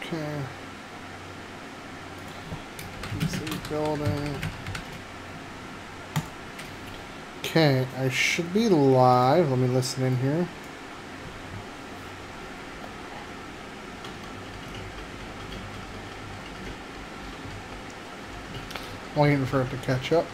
Okay. PC building. Okay, I should be live. Let me listen in here. Waiting for it to catch up.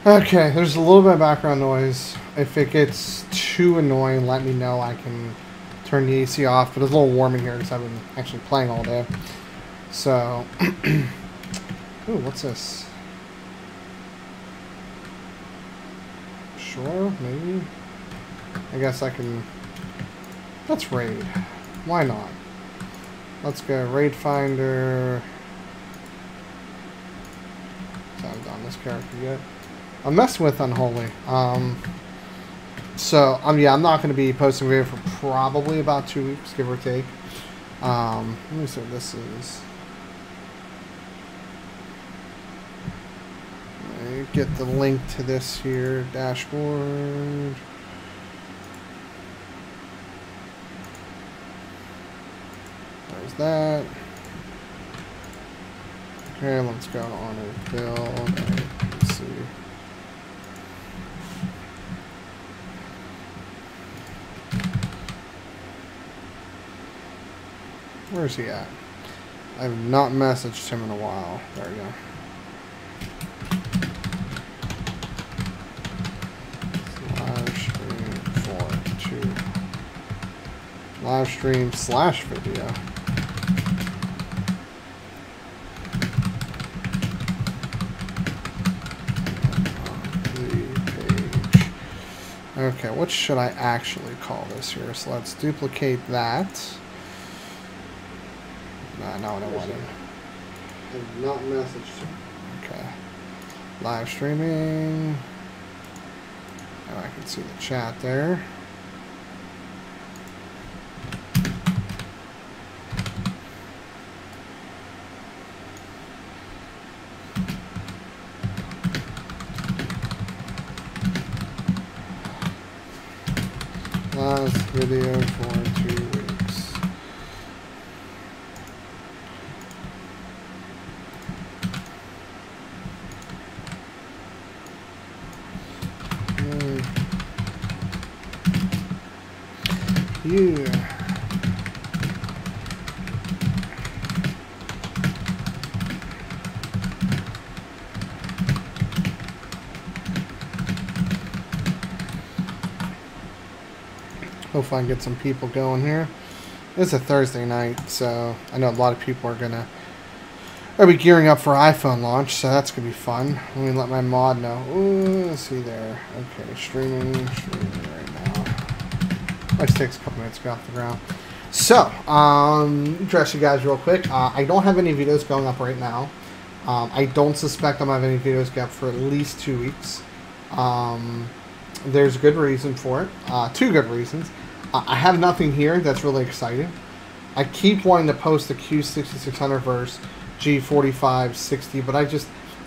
Okay, there's a little bit of background noise. If it gets too annoying, let me know. I can turn the AC off, but it's a little warm in here because I've been actually playing all day. So, ooh, what's this? Sure, maybe. I guess I can. Let's raid. Why not? Let's go raid finder. I haven't done this character yet. I'm messing with Unholy. So, yeah, I'm not going to be posting a video for probably about 2 weeks, give or take. Let me see what this is. Let me get the link to this here. Dashboard. There's that. Okay, let's go to Honor Build. Let's see. Where's he at? I have not messaged him in a while. There we go. Live stream for 2. Live stream / video. Okay, what should I actually call this here? So let's duplicate that. Nah, no, I don't want it. I have not messaged him. Okay. Live streaming. And I can see the chat there. Last video for 2 weeks. Yeah. Hopefully I can get some people going here. It's a Thursday night, so I know a lot of people are gonna be gearing up for iPhone launch, so that's gonna be fun. Let me let my mod know. Ooh, let's see there. Okay, streaming right now. It just takes a couple minutes to get off the ground. So, address you guys real quick. I don't have any videos going up right now. I don't suspect I'm gonna have any videos going up for at least 2 weeks. There's a good reason for it. 2 good reasons. I have nothing here that's really exciting. I keep wanting to post the Q6600 verse G4560, but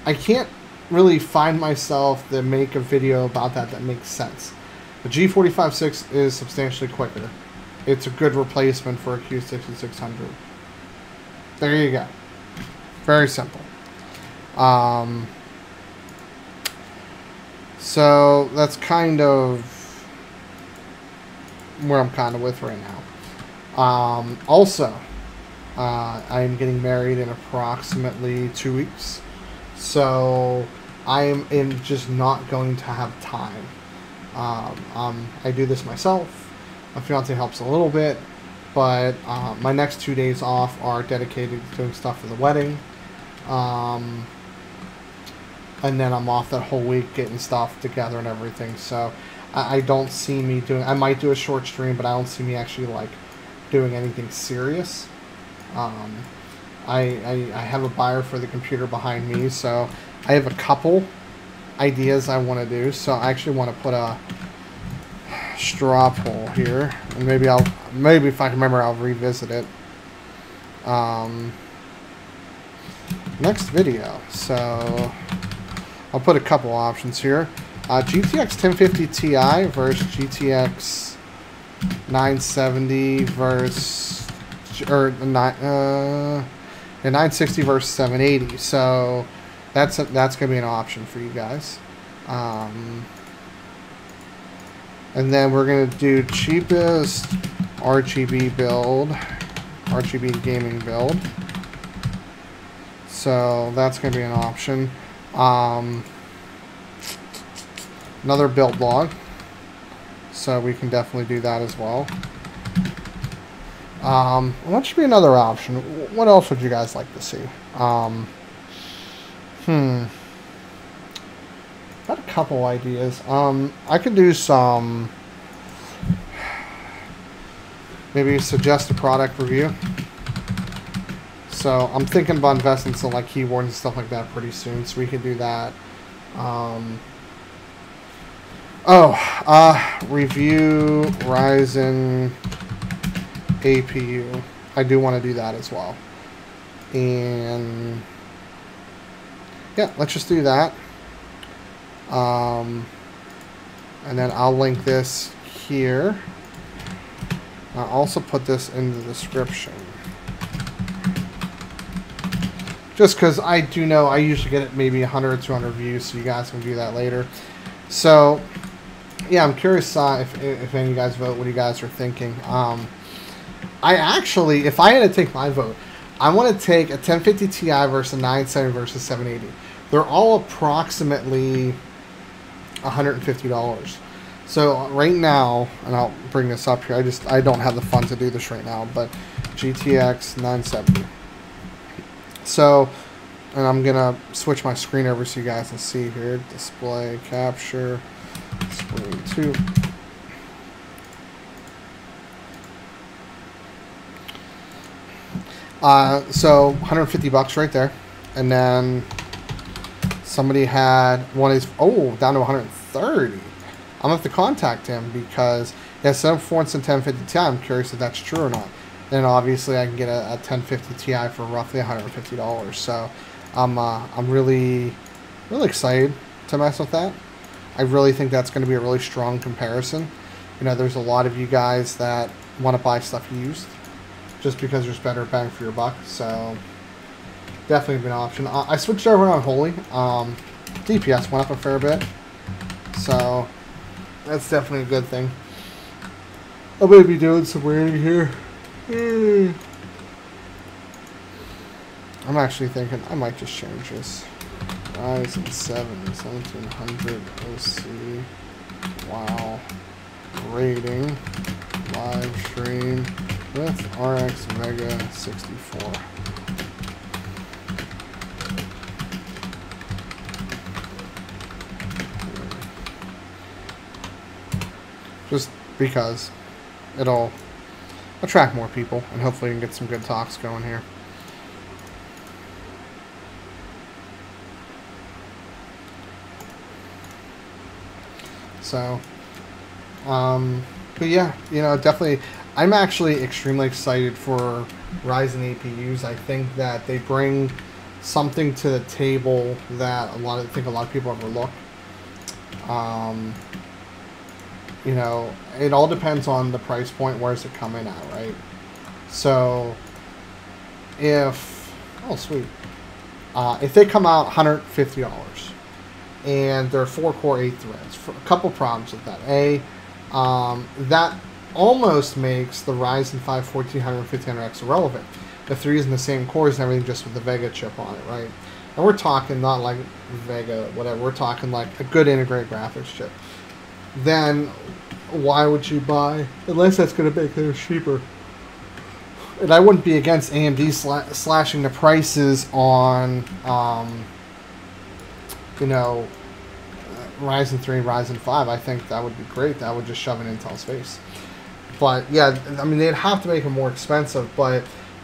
I can't really find myself to make a video about that makes sense. The G45.6 is substantially quicker. It's a good replacement for a Q6600. There you go. Very simple. So that's kind of where I'm kind of with right now. Also, I'm getting married in approximately 2 weeks, so I am just not going to have time. I do this myself. My fiance helps a little bit, but my next 2 days off are dedicated to doing stuff for the wedding. And then I'm off that whole week getting stuff together and everything. So I don't see me doing... I might do a short stream, but I don't see me actually, like, doing anything serious. I have a buyer for the computer behind me, so I have a couple ideas I want to do. So I actually want to put a... straw poll here, and maybe if I can remember, I'll revisit it. Next video. So I'll put a couple options here. GTX 1050 Ti versus GTX 970 versus 960 versus 780. So that's gonna be an option for you guys. And then we're going to do cheapest RGB gaming build. So that's going to be an option. Another build log. So we can definitely do that as well. What should be another option? What else would you guys like to see? Got a couple ideas. I could do some, maybe suggest a product review. So I'm thinking about investing in some like keyboards and stuff like that pretty soon, so we can do that. Review Ryzen APU. I do want to do that as well. And yeah, let's just do that. And then I'll link this here. I'll also put this in the description. Just because I do know I usually get it maybe 100 or 200 views, so you guys can do that later. So, yeah, I'm curious if any of you guys vote, what you guys are thinking. I actually, if I had to take my vote, I want to take a 1050 Ti versus a 970 versus 780. They're all approximately $150. So right now, and I'll bring this up here, I don't have the funds to do this right now, but GTX 970. So, and I'm gonna switch my screen over so you guys can see here. Display, capture, screen 2. So 150 bucks right there, and then somebody had one of these, down to 130. I'm gonna have to contact him because he has some performance in 1050 Ti. I'm curious if that's true or not. Then obviously I can get a 1050 Ti for roughly $150. So I'm really excited to mess with that. I really think that's going to be a really strong comparison. You know, there's a lot of you guys that want to buy stuff used just because there's better bang for your buck. So definitely be an option. I switched over on Holy. DPS went up a fair bit, so that's definitely a good thing. I'm going to be doing some rating here. I'm actually thinking I might just change this. Ryzen 7 1700 OC. Wow. Rating. Live stream with RX Vega 64. Just because it'll attract more people, and hopefully we can get some good talks going here. So, but yeah, you know, definitely, I'm actually extremely excited for Ryzen APUs. I think that they bring something to the table that I think a lot of people overlook. You know, it all depends on the price point. Where's it coming at, right? So, if they come out $150 and they're 4-core 8 threads, for a couple problems with that. That almost makes the Ryzen 5 1400 1500X irrelevant if they're using the same cores and everything, just with the Vega chip on it, right? And we're talking not like Vega, whatever. We're talking like a good integrated graphics chip. Then why would you buy, unless that's going to make it cheaper? And I wouldn't be against AMD slashing the prices on, you know, Ryzen 3, Ryzen 5. I think that would be great. That would just shove in Intel's face. But yeah, I mean, they'd have to make them more expensive. But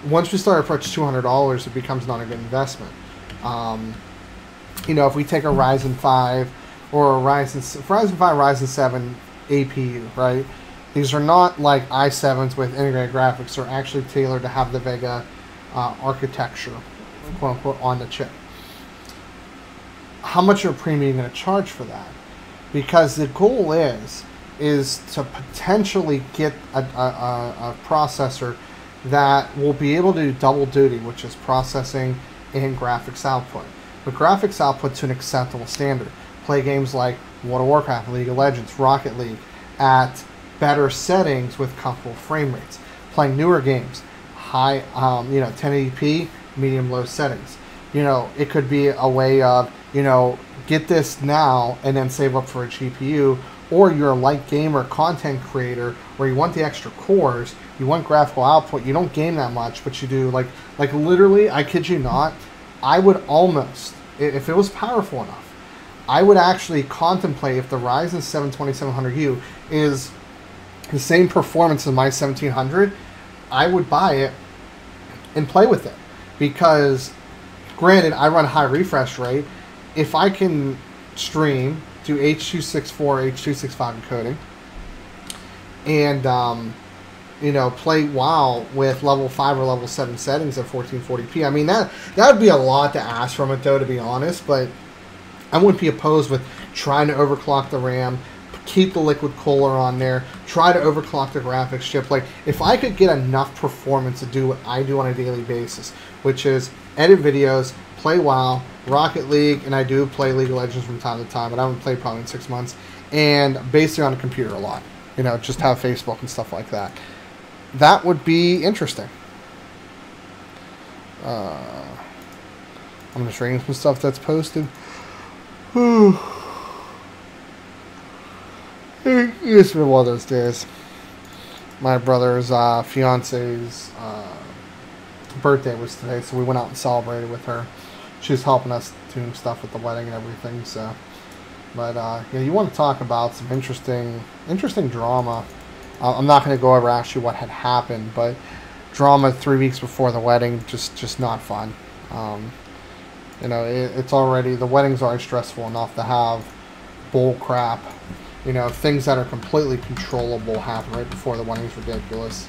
once we start approaching $200, it becomes not a good investment. You know, if we take a Ryzen 5 or a Ryzen 5, Ryzen 7 APU, right? These are not like i7s with integrated graphics. They're actually tailored to have the Vega architecture, quote unquote, on the chip. How much are premium going to charge for that? Because the goal is to potentially get a processor that will be able to do double duty, which is processing and graphics output. But graphics output to an acceptable standard. Play games like World of Warcraft, League of Legends, Rocket League at better settings with comfortable frame rates. Playing newer games, high, 1080p, medium-low settings. It could be a way of, get this now and then save up for a GPU, or you're a light gamer, content creator, where you want the extra cores, you want graphical output, you don't game that much, but you do, like literally, I kid you not, I would almost, if it was powerful enough, I would actually contemplate if the Ryzen 7 2700U is the same performance as my 1700, I would buy it and play with it. Because, granted, I run high refresh rate. If I can stream, do H.264, H.265 encoding, and play WoW with level 5 or level 7 settings at 1440p. I mean, that would be a lot to ask from it, though, to be honest, but I wouldn't be opposed with trying to overclock the RAM, keep the liquid cooler on there, try to overclock the graphics chip. Like, if I could get enough performance to do what I do on a daily basis, which is edit videos, play WoW, Rocket League, and I do play League of Legends from time to time, but I haven't played probably in 6 months, and basically on a computer a lot. Just have Facebook and stuff like that. That would be interesting. I'm just reading some stuff that's posted. It's been one of those days. My brother's fiance's birthday was today, so we went out and celebrated with her. She was helping us doing stuff with the wedding and everything. So, but you want to talk about some interesting drama. I'm not going to go over actually what had happened, but drama 3 weeks before the wedding, just not fun. It's already, the wedding's already stressful enough to have bull crap. Things that are completely controllable happen right before the wedding's ridiculous.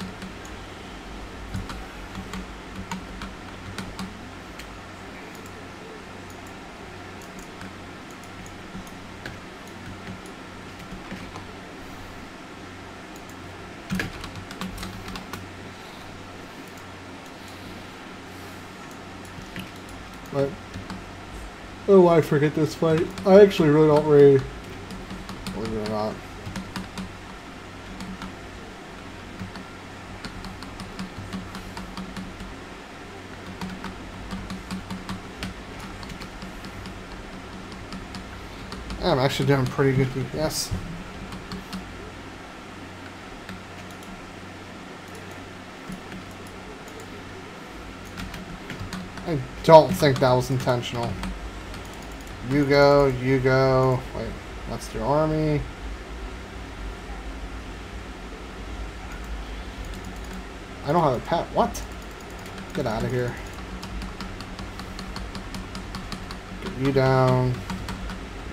But, oh, I forget this fight. I actually really don't read. Believe it or not. I'm actually doing pretty good DPS. I don't think that was intentional. You go. Wait, that's their army. I don't have a pet. What? Get out of here. Get you down.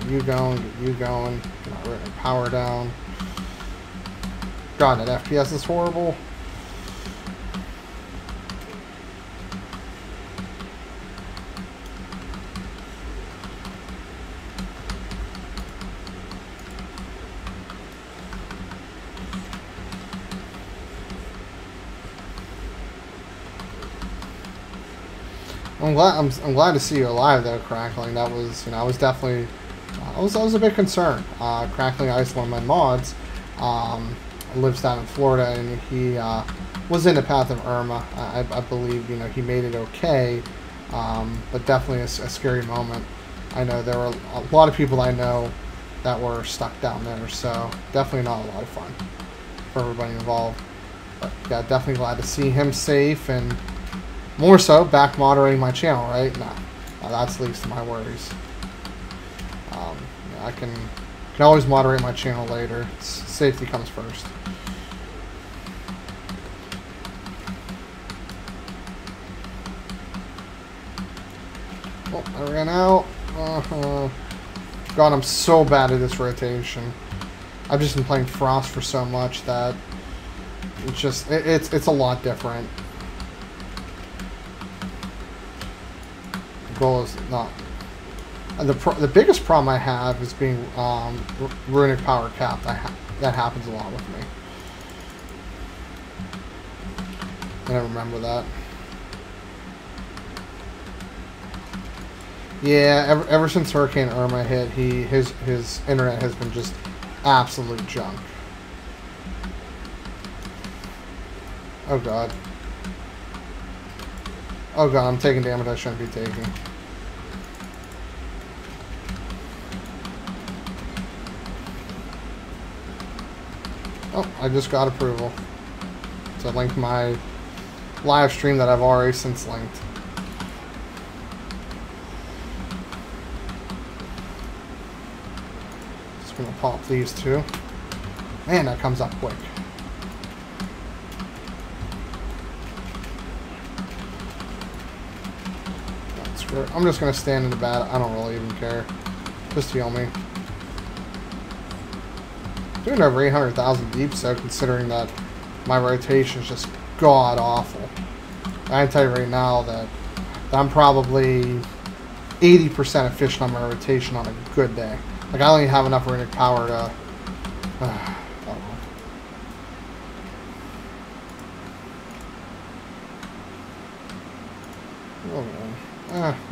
Get you going. Get you going. Get my power down. God, that FPS is horrible. I'm glad to see you alive though, Crackling. That was, I was definitely, I was a bit concerned. Crackling Ice, one of my mods, lives down in Florida, and he was in the path of Irma. I believe, he made it okay, but definitely a scary moment. I know there were a lot of people I know that were stuck down there, so definitely not a lot of fun for everybody involved. But yeah, definitely glad to see him safe, and more so, back moderating my channel, right? Nah, that's least of my worries. I can always moderate my channel later. Safety comes first. Oh, I ran out. God, I'm so bad at this rotation. I've just been playing Frost for so much that it's just it's a lot different. The goal is not. The biggest problem I have is being runic power capped. That happens a lot with me. I remember that. Yeah, ever since Hurricane Irma hit, his internet has been just absolute junk. Oh god. Oh god, I'm taking damage I shouldn't be taking. Oh, I just got approval. So I linked my live stream that I've already since linked. Just gonna pop these two. Man, that comes up quick. I'm just gonna stand in the bat. I don't really even care. Just heal me. Doing over 800,000 deep, so considering that my rotation is just god awful. I can tell you right now that I'm probably 80% efficient on my rotation on a good day. Like I only have enough runic power to.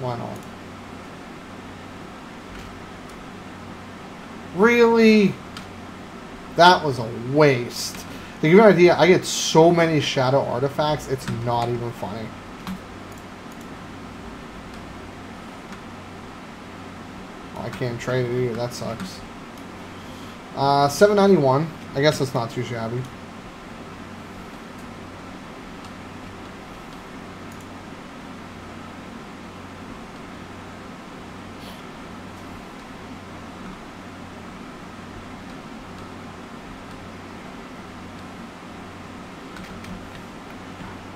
Why not? Really? That was a waste. To give you an idea, I get so many shadow artifacts, it's not even funny. Oh, I can't trade it either, that sucks. 791. I guess that's not too shabby.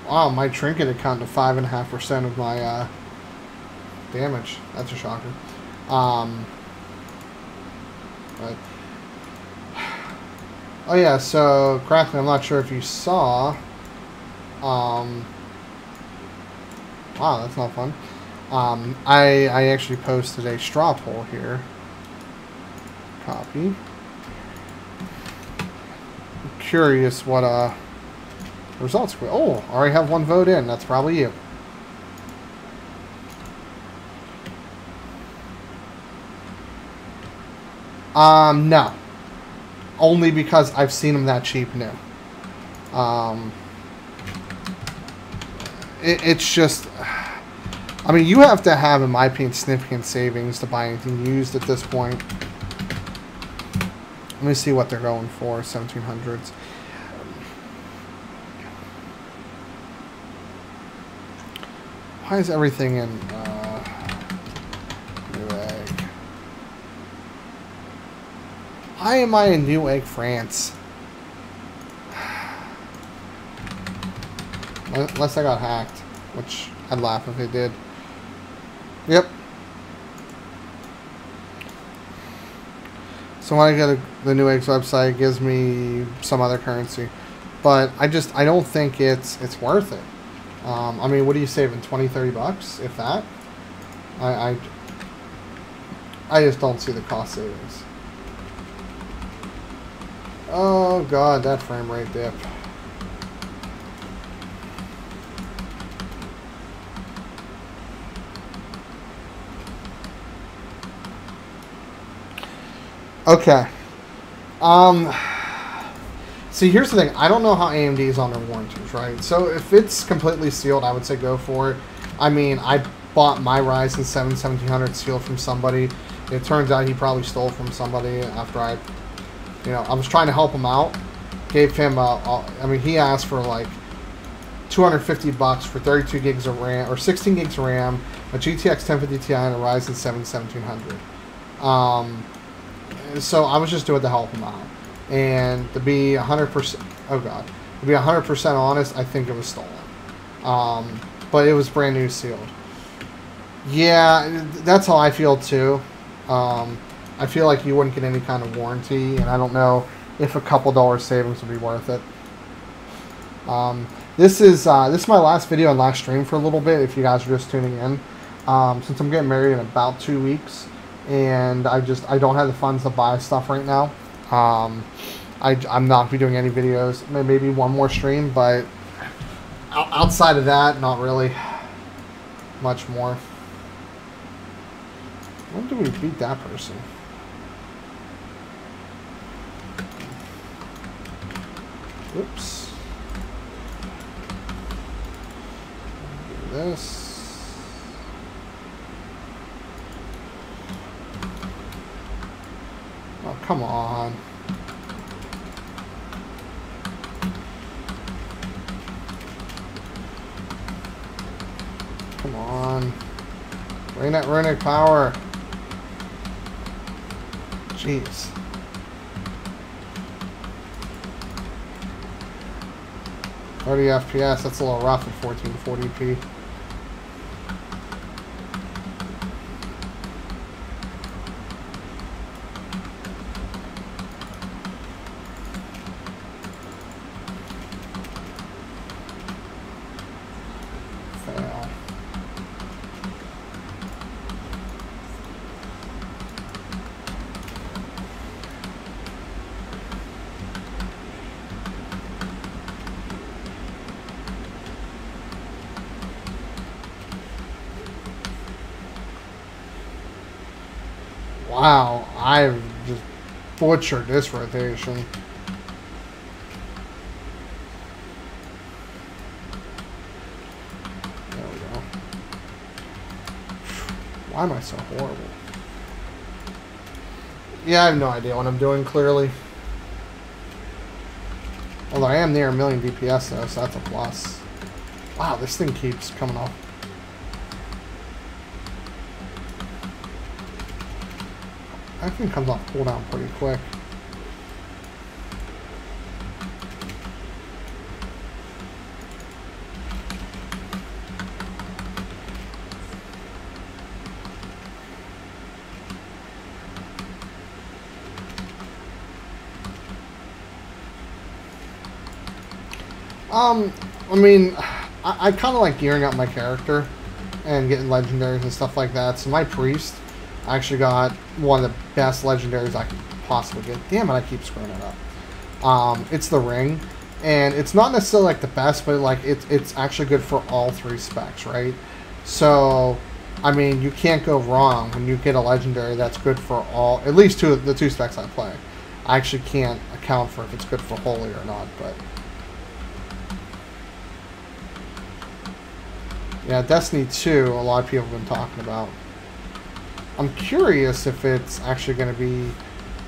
Wow, my trinket account to 5.5% of my damage. That's a shocker. But oh yeah, so Crackling, I'm not sure if you saw. Wow, that's not fun. I actually posted a straw poll here. Copy. I'm curious what results. Oh, I already have one vote in. That's probably you. No. Only because I've seen them that cheap new. It's just. I mean, you have to have, in my opinion, significant savings to buy anything used at this point. Let me see what they're going for. 1700s. Why is everything in Newegg? Why am I in Newegg, France? Unless I got hacked, which I'd laugh if it did. Yep. So when I go to the Newegg's website, it gives me some other currency, but I don't think it's worth it. I mean, what are you saving? 20, 30 bucks, if that? I just don't see the cost savings. Oh god, that frame rate dip. Okay. See, here's the thing. I don't know how AMD is on their warranties, right? So if it's completely sealed, I would say go for it. I mean, I bought my Ryzen 7 1700 sealed from somebody. It turns out he probably stole from somebody after I was trying to help him out. Gave him, I mean, he asked for like 250 bucks for 32 gigs of RAM, or 16 gigs of RAM, a GTX 1050 Ti, and a Ryzen 7 1700. So I was just doing it to help him out. And to be 100%, oh god, to be 100% honest, I think it was stolen. But it was brand new sealed. Yeah, that's how I feel too. I feel like you wouldn't get any kind of warranty, and I don't know if a couple dollars savings would be worth it. This is my last video and last stream for a little bit, if you guys are just tuning in. Since I'm getting married in about 2 weeks, and I don't have the funds to buy stuff right now. I'm not be doing any videos. Maybe one more stream, but outside of that, not really much more. When do we beat that person? Oops. Do this. Oh, come on. Come on. Runic power. Jeez. $30 FPS, that's a little rough at 1440p. Fail. Wow, I've just butchered this rotation. There we go. Why am I so horrible? Yeah, I have no idea what I'm doing, clearly. Although I am near 1,000,000 DPS though, so that's a plus. Wow, this thing keeps coming off. That thing comes off cooldown pretty quick. I mean, I kind of like gearing up my character and getting legendaries and stuff like that. So my priest, I actually got one of the best legendaries I could possibly get. Damn it, I keep screwing it up. It's the ring, and it's not necessarily like the best, but like it's actually good for all 3 specs, right? So, I mean, you can't go wrong when you get a legendary that's good for all, at least the 2 specs I play. I actually can't account for if it's good for holy or not, but yeah, Destiny 2, a lot of people have been talking about. I'm curious if it's actually going to be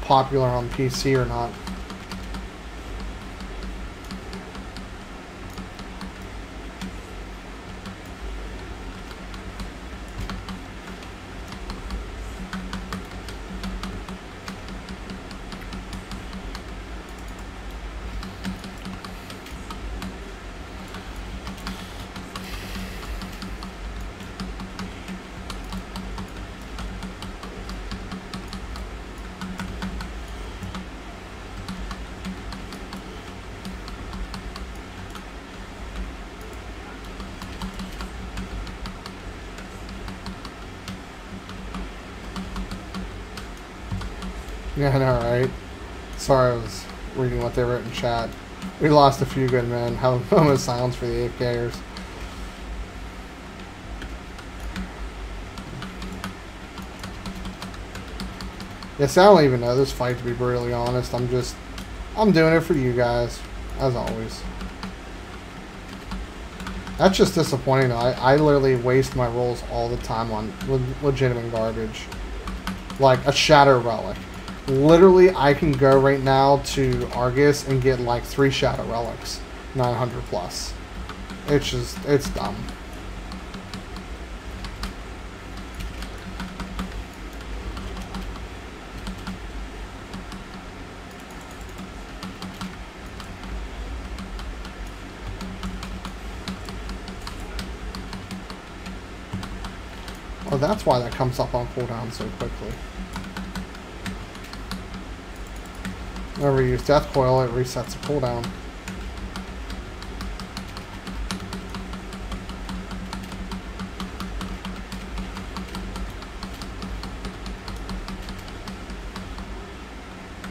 popular on PC or not. Yeah, I know, right? Sorry, I was reading what they wrote in chat. We lost a few good men. Have a moment of silence for the AFKers. Yes, I don't even know this fight, to be brutally honest. I'm doing it for you guys, as always. That's just disappointing, though. I literally waste my rolls all the time on legitimate garbage. Like a Shatter Relic. Literally, I can go right now to Argus and get like 3 Shadow Relics. 900 plus. It's dumb. Well, that's why that comes up on cooldown so quickly. Whenever you use Death Coil, it resets the cooldown.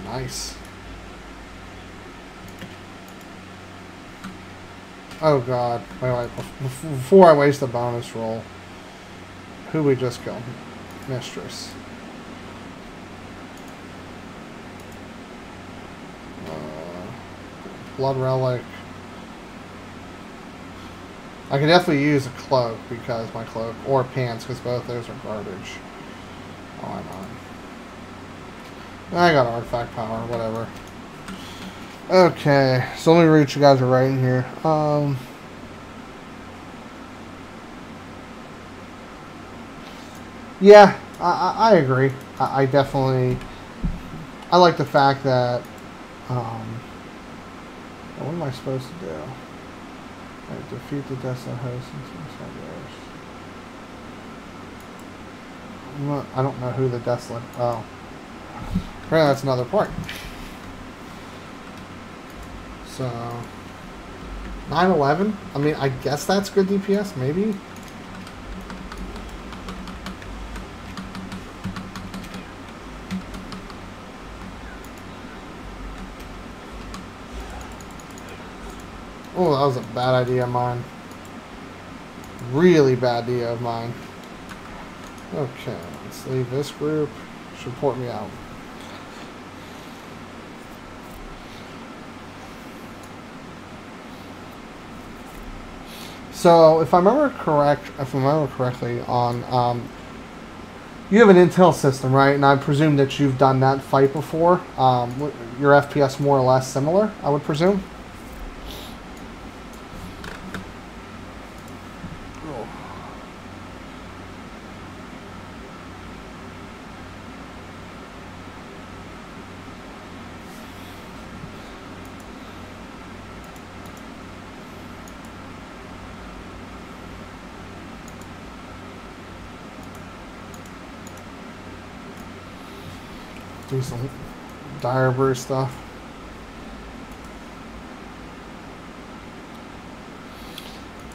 Nice. Oh god. Wait. Before I waste a bonus roll. Who we just killed? Mistress. Blood Relic. I could definitely use a cloak because my cloak, or pants because both those are garbage. Oh, I'm on. I got artifact power, whatever. Okay, so let me read what you guys are writing here. Yeah, I agree. I definitely. I like the fact that. What am I supposed to do? Right, defeat the desolate host and I don't know who the desolate. Oh, apparently that's another part. So 9/11. I mean, I guess that's good DPS, maybe. Oh, that was a bad idea of mine. Really bad idea of mine. Okay, let's leave this group. Should port me out. So, if I remember correctly, on you have an intel system, right? And I presume that you've done that fight before. Your FPS more or less similar, I would presume. Do some dire brew stuff.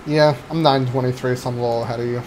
Yeah, I'm 923, so I'm a little ahead of you.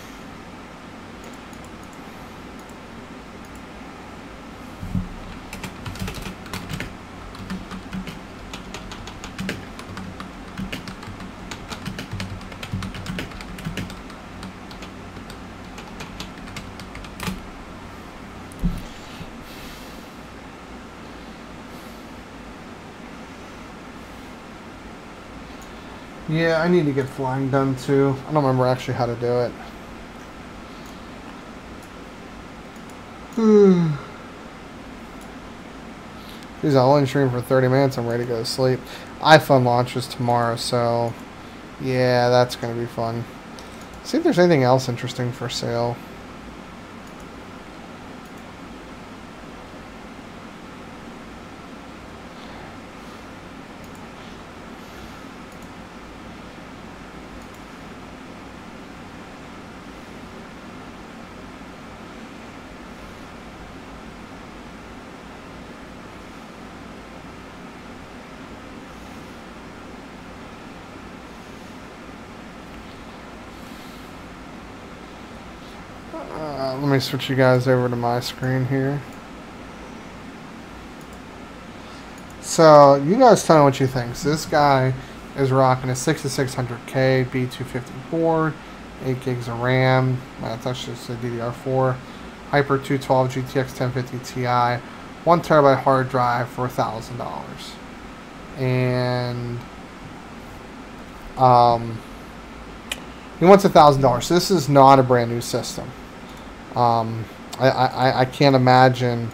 Yeah, I need to get flying done too. I don't remember actually how to do it. Geez, I'll only stream for 30 minutes. I'm ready to go to sleep. iPhone launches tomorrow, so yeah, that's going to be fun. See if there's anything else interesting for sale. Let me switch you guys over to my screen here. So, you guys tell me what you think. So this guy is rocking a 6600K B250 board, 8 gigs of RAM. That's just a DDR4. Hyper 212 GTX 1050 Ti, 1 terabyte hard drive for $1,000. And he wants $1,000. So this is not a brand new system. I can't imagine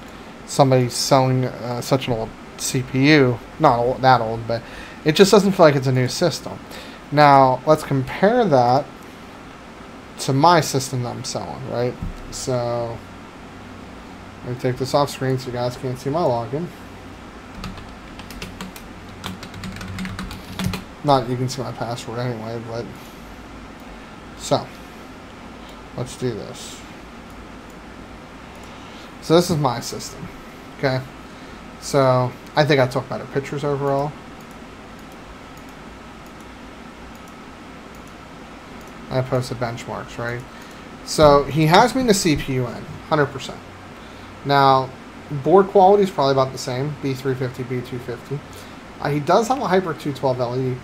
somebody selling such an old CPU. Not old, that old, but it just doesn't feel like it's a new system. Now, let's compare that to my system that I'm selling, right? So, let me take this off screen so you guys can't see my login. Not you can see my password anyway, but... So, let's do this. So this is my system, okay? So I think I took better pictures overall. I posted benchmarks, right? So he has me in the CPU end, 100%. Now, board quality is probably about the same, B350, B250. He does have a Hyper 212 LED,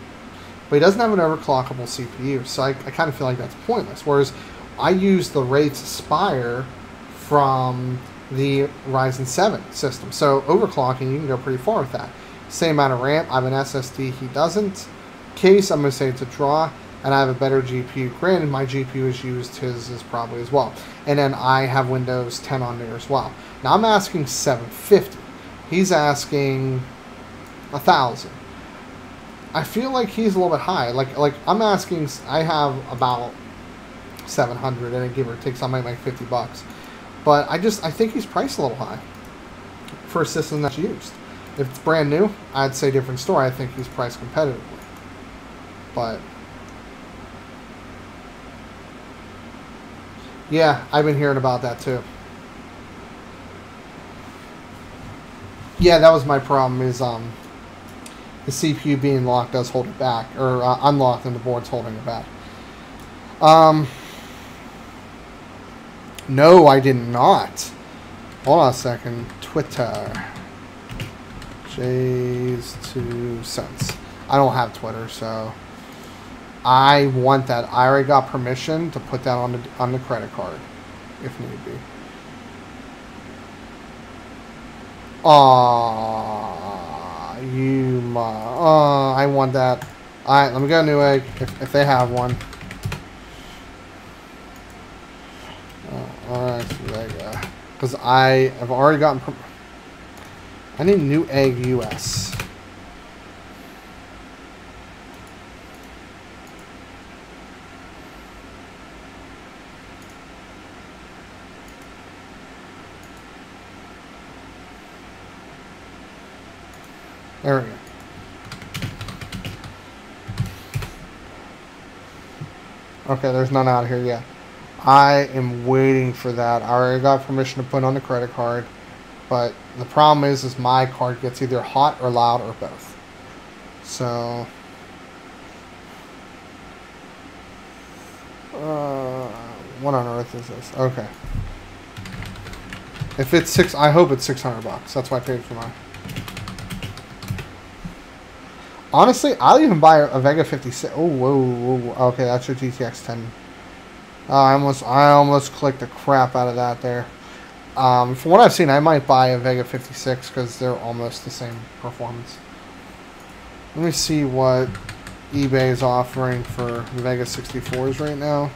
but he doesn't have an overclockable CPU, so I kind of feel like that's pointless. Whereas I use the Wraith's Spire from the Ryzen 7 system. So overclocking, you can go pretty far with that. Same amount of RAM. I have an SSD, he doesn't. Case, I'm going to say it's a draw. And I have a better GPU. Granted, my GPU is used, his is probably as well. And then I have Windows 10 on there as well. Now I'm asking $750. He's asking $1,000. I feel like he's a little bit high. Like I'm asking, I have about 700, and give or take, so I might make $50. But I think he's priced a little high for a system that's used. If it's brand new, I'd say different story. I think he's priced competitively. But yeah, I've been hearing about that too. Yeah, that was my problem, is the CPU being locked does hold it back, or unlocked and the board's holding it back. No, I did not. Hold on a second. Twitter. Jay's 2 cents. I don't have Twitter, so I want that. I already got permission to put that on the credit card, if need be. Aw, I want that. Alright, let me get a new egg, if they have one. Alright, Vega. Because I have already gotten... I need new egg US. There we go. Okay, there's none out here yet. I am waiting for that. I already got permission to put on the credit card, but the problem is my card gets either hot or loud or both. So, what on earth is this? Okay. If it's I hope it's $600. That's why I paid for mine. Honestly, I'll even buy a Vega 56. Oh, whoa. Okay, that's your GTX 10. I almost clicked the crap out of that there. From what I've seen, I might buy a Vega 56 because they're almost the same performance. Let me see what eBay is offering for Vega 64s right now.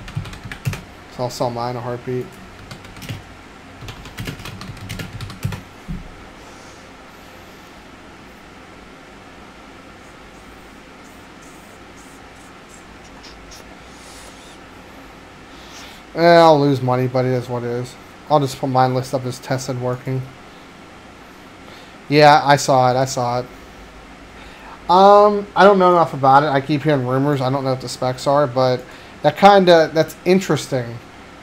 So I'll sell mine a heartbeat. I'll lose money, but it is what it is. I'll just put mine list up as tested working. Yeah, I saw it. I don't know enough about it. I keep hearing rumors. I don't know what the specs are, but that's interesting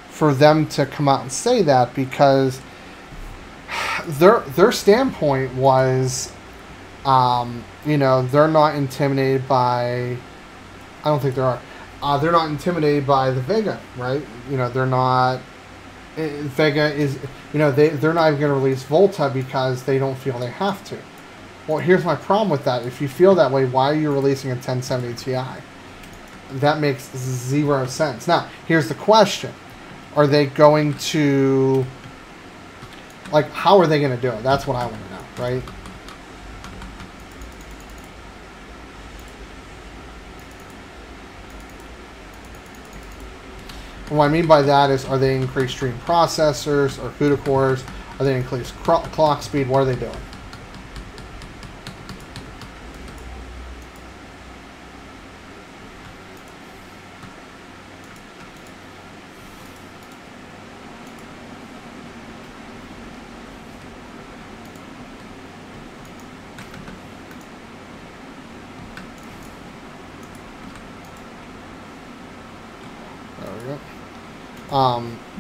for them to come out and say that, because their standpoint was, they're not intimidated by. I don't think there are. They're not intimidated by the Vega, right? They're not. Vega is, they're not even going to release Volta because they don't feel they have to. Well, here's my problem with that. If you feel that way, why are you releasing a 1070 Ti? That makes zero sense. Now, here's the question. Are they going to, how are they going to do it? That's what I want to know, right? And what I mean by that is, are they increased stream processors or CUDA cores? Are they increased clock speed? What are they doing?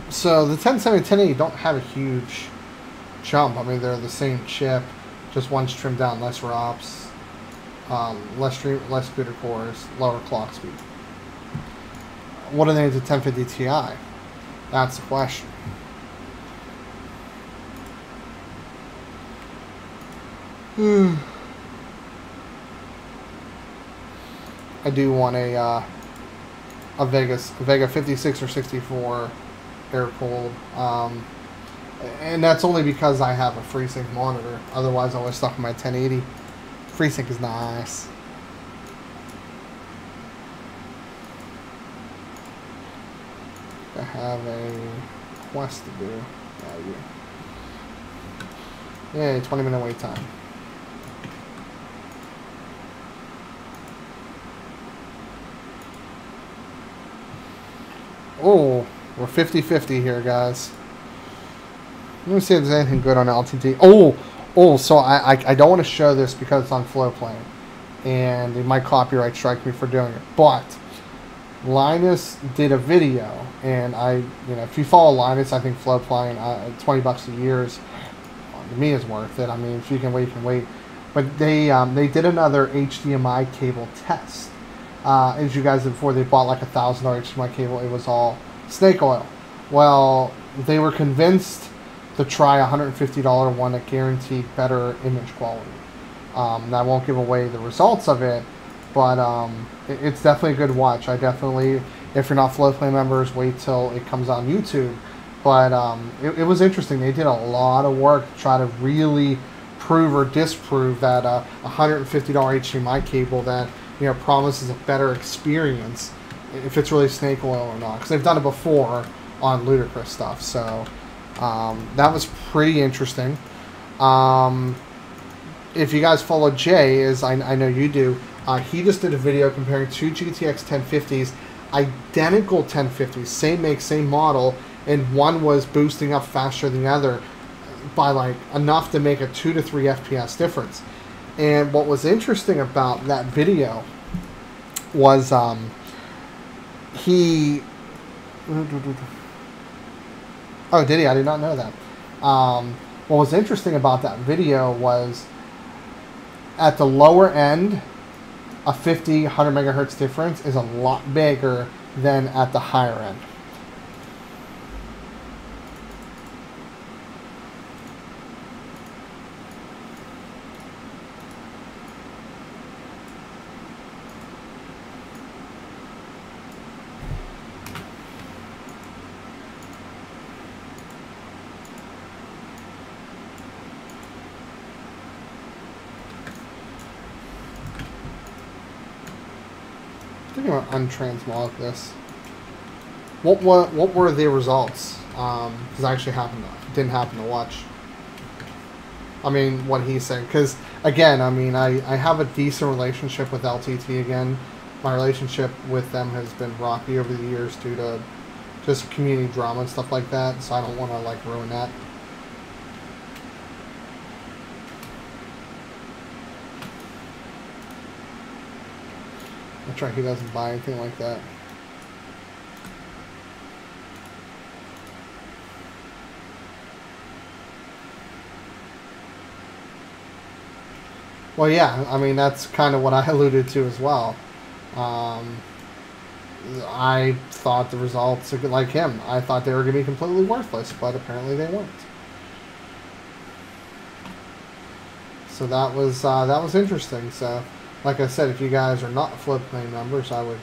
So the 1070 1080 don't have a huge jump. I mean, they're the same chip, Just one's trimmed down, less ROPS, less computer cores, lower clock speed. What do they do to 1050 Ti? That's the question. I do want a Vega 56 or 64 air cooled, and that's only because I have a FreeSync monitor. Otherwise, I was stuck with my 1080. FreeSync is nice. I have a quest to do. Yay, 20-minute wait time. Oh, we're 50-50 here, guys. Let me see if there's anything good on LTT. So I don't want to show this because it's on Flowplane, and it might copyright strike me for doing it. But Linus did a video, and if you follow Linus, I think Flowplane, $20 a year is, to me, is worth it. I mean, if you can wait, you can wait. But they did another HDMI cable test. As you guys did before, they bought like $1,000 HDMI cable. It was all snake oil. Well, they were convinced to try a $150 one that guaranteed better image quality. I won't give away the results of it, but it's definitely a good watch. I definitely, if you're not Flowplay members, wait till it comes on YouTube. But it was interesting. They did a lot of work to try to really prove or disprove that a $150 HDMI cable that promises a better experience, if it's really snake oil or not, because they've done it before on ludicrous stuff. So that was pretty interesting. If you guys follow Jay, as I know you do, he just did a video comparing two GTX 1050s, identical 1050s, same make, same model, and one was boosting up faster than the other by like enough to make a 2 to 3 FPS difference. And what was interesting about that video was he... Oh, did he? I did not know that. What was interesting about that video was at the lower end, a 50, 100 megahertz difference is a lot bigger than at the higher end. I think I'm going to untransmog this. What were the results? Because I actually didn't happen to watch. I mean, what he said. Because, again, I mean, I have a decent relationship with LTT again. My relationship with them has been rocky over the years due to just community drama and stuff like that. So I don't want to, like, ruin that. That's right, he doesn't buy anything like that. Well, yeah, I mean, that's kind of what I alluded to as well. I thought the results, like him, I thought they were going to be completely worthless, but apparently they weren't. So that was interesting. So, like I said, if you guys are not Flowplay members, I would,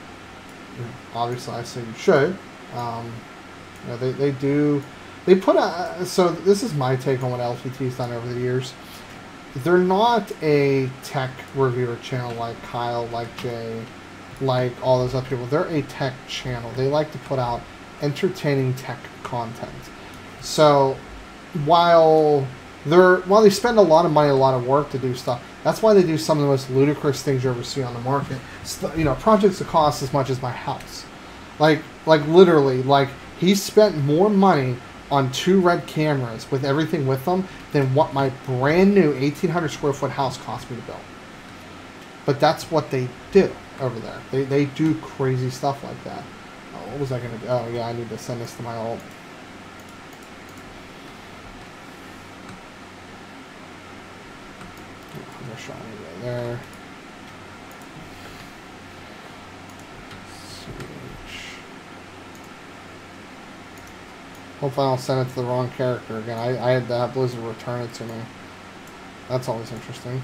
obviously I say you should. They put a, so this is my take on what LTT's done over the years. They're not a tech reviewer channel like Kyle, like Jay, like all those other people. They're a tech channel. They like to put out entertaining tech content. So while they spend a lot of money, a lot of work to do stuff, that's why they do some of the most ludicrous things you ever see on the market. Projects that cost as much as my house. Like literally, like he spent more money on 2 red cameras with everything with them than what my brand new 1,800 square foot house cost me to build. But that's what they do over there. They do crazy stuff like that. Oh, what was I going to do? Oh, yeah, I need to send this to my alt. there. Hopefully I don't send it to the wrong character again. I had to have Blizzard return it to me. That's always interesting.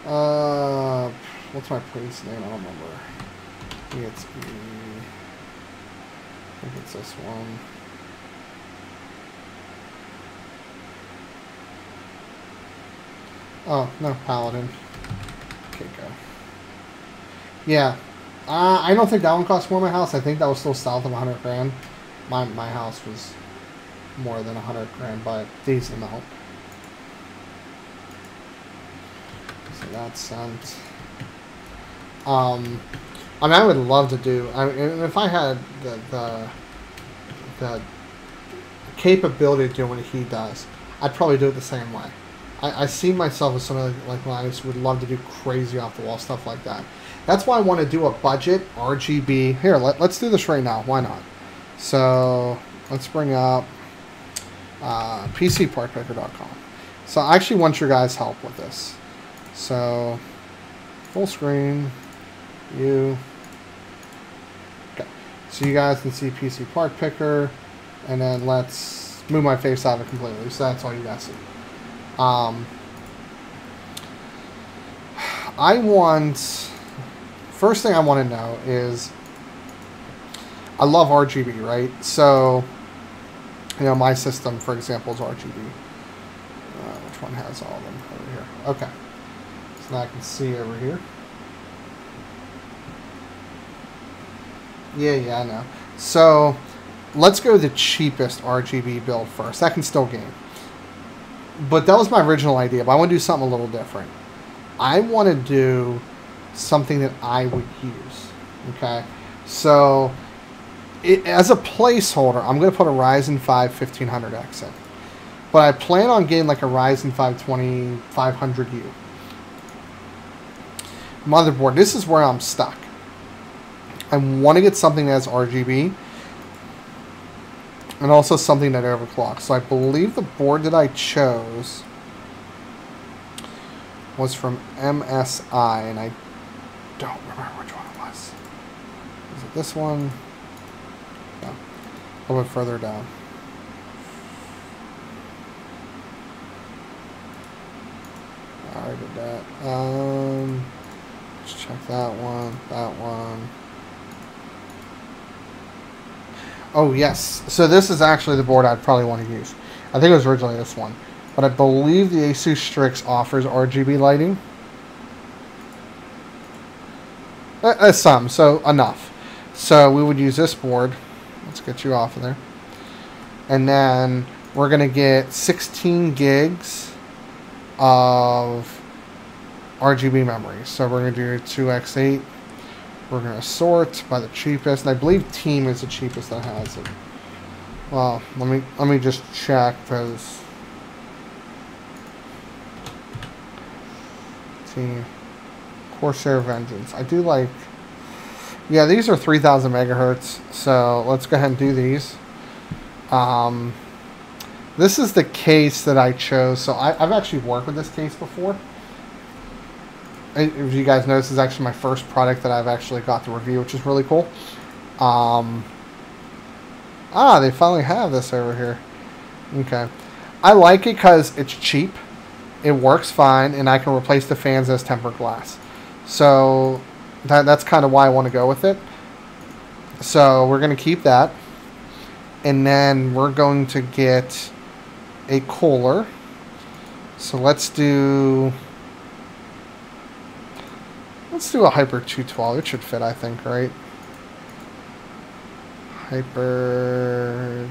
What's my priest name? I don't remember. I think it's this one. Oh, no, Paladin. Okay, go. Yeah. I don't think that one cost more than my house. I think that was still south of 100 grand. My house was more than 100 grand by a decent amount. So that's sent. I mean, I would love to do. I mean, if I had the capability to do what he does, I'd probably do it the same way. I see myself as somebody like Linus would love to do crazy off the wall stuff like that. That's why I want to do a budget RGB. Here, let's do this right now. Why not? So let's bring up PCPartPicker.com. So I actually want your guys' help with this. So full screen, okay. So you guys can see PC Part Picker, and then let's move my face out of it completely. So that's all you guys see. First thing I want to know is, I love RGB, right? So, you know, my system, for example, is RGB. Which one has all of them over here? Okay. So now I can see over here. Yeah, I know. So, let's go the cheapest RGB build first. That can still game. But that was my original idea, but I want to do something a little different. I want to do something that I would use. Okay? So, as a placeholder, I'm going to put a Ryzen 5 1500X in. But I plan on getting like a Ryzen 5 2500U. Motherboard. This is where I'm stuck. I want to get something that has RGB. And also something that overclocks. So I believe the board that I chose was from MSI. And I don't remember which one it was. Is it this one? No. A little bit further down. I already did that. Let's check that one. That one. Oh, yes. So this is actually the board I'd probably want to use. I think it was originally this one. But I believe the Asus Strix offers RGB lighting. Some, so enough. So we would use this board. Let's get you off of there. And then we're going to get 16 gigs of RGB memory. So we're going to do 2x8. We're going to sort by the cheapest. And I believe Team is the cheapest that has it. Well, let me just check, because Team Corsair Vengeance. I do like, yeah, these are 3000 megahertz. So let's go ahead and do these. This is the case that I chose. So I've actually worked with this case before. If you guys know, this is actually my first product that I've actually got to review, which is really cool. They finally have this over here. Okay. I like it because it's cheap. It works fine, and I can replace the fans as tempered glass. So that's kind of why I want to go with it. So we're going to keep that. And then we're going to get a cooler. So let's do a Hyper 212. It should fit, I think, right? Hyper...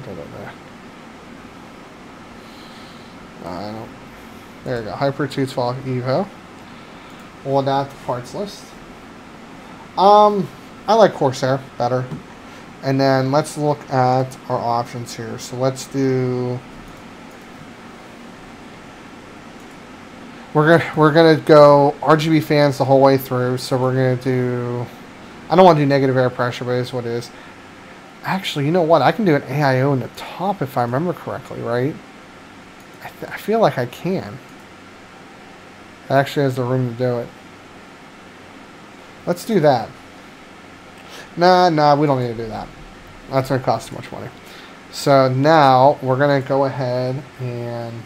I don't... There you go. Hyper 212 Evo. We'll add that to parts list. I like Corsair better. And then let's look at our options here. So let's do... We're gonna go RGB fans the whole way through. So we're gonna do... I don't want to do negative air pressure, but it's what it is. Actually, you know what? I can do an AIO in the top if I remember correctly, right? I feel like I can. It actually has the room to do it. Let's do that. Nah, we don't need to do that. That's going to cost too much money. So now we're going to go ahead and...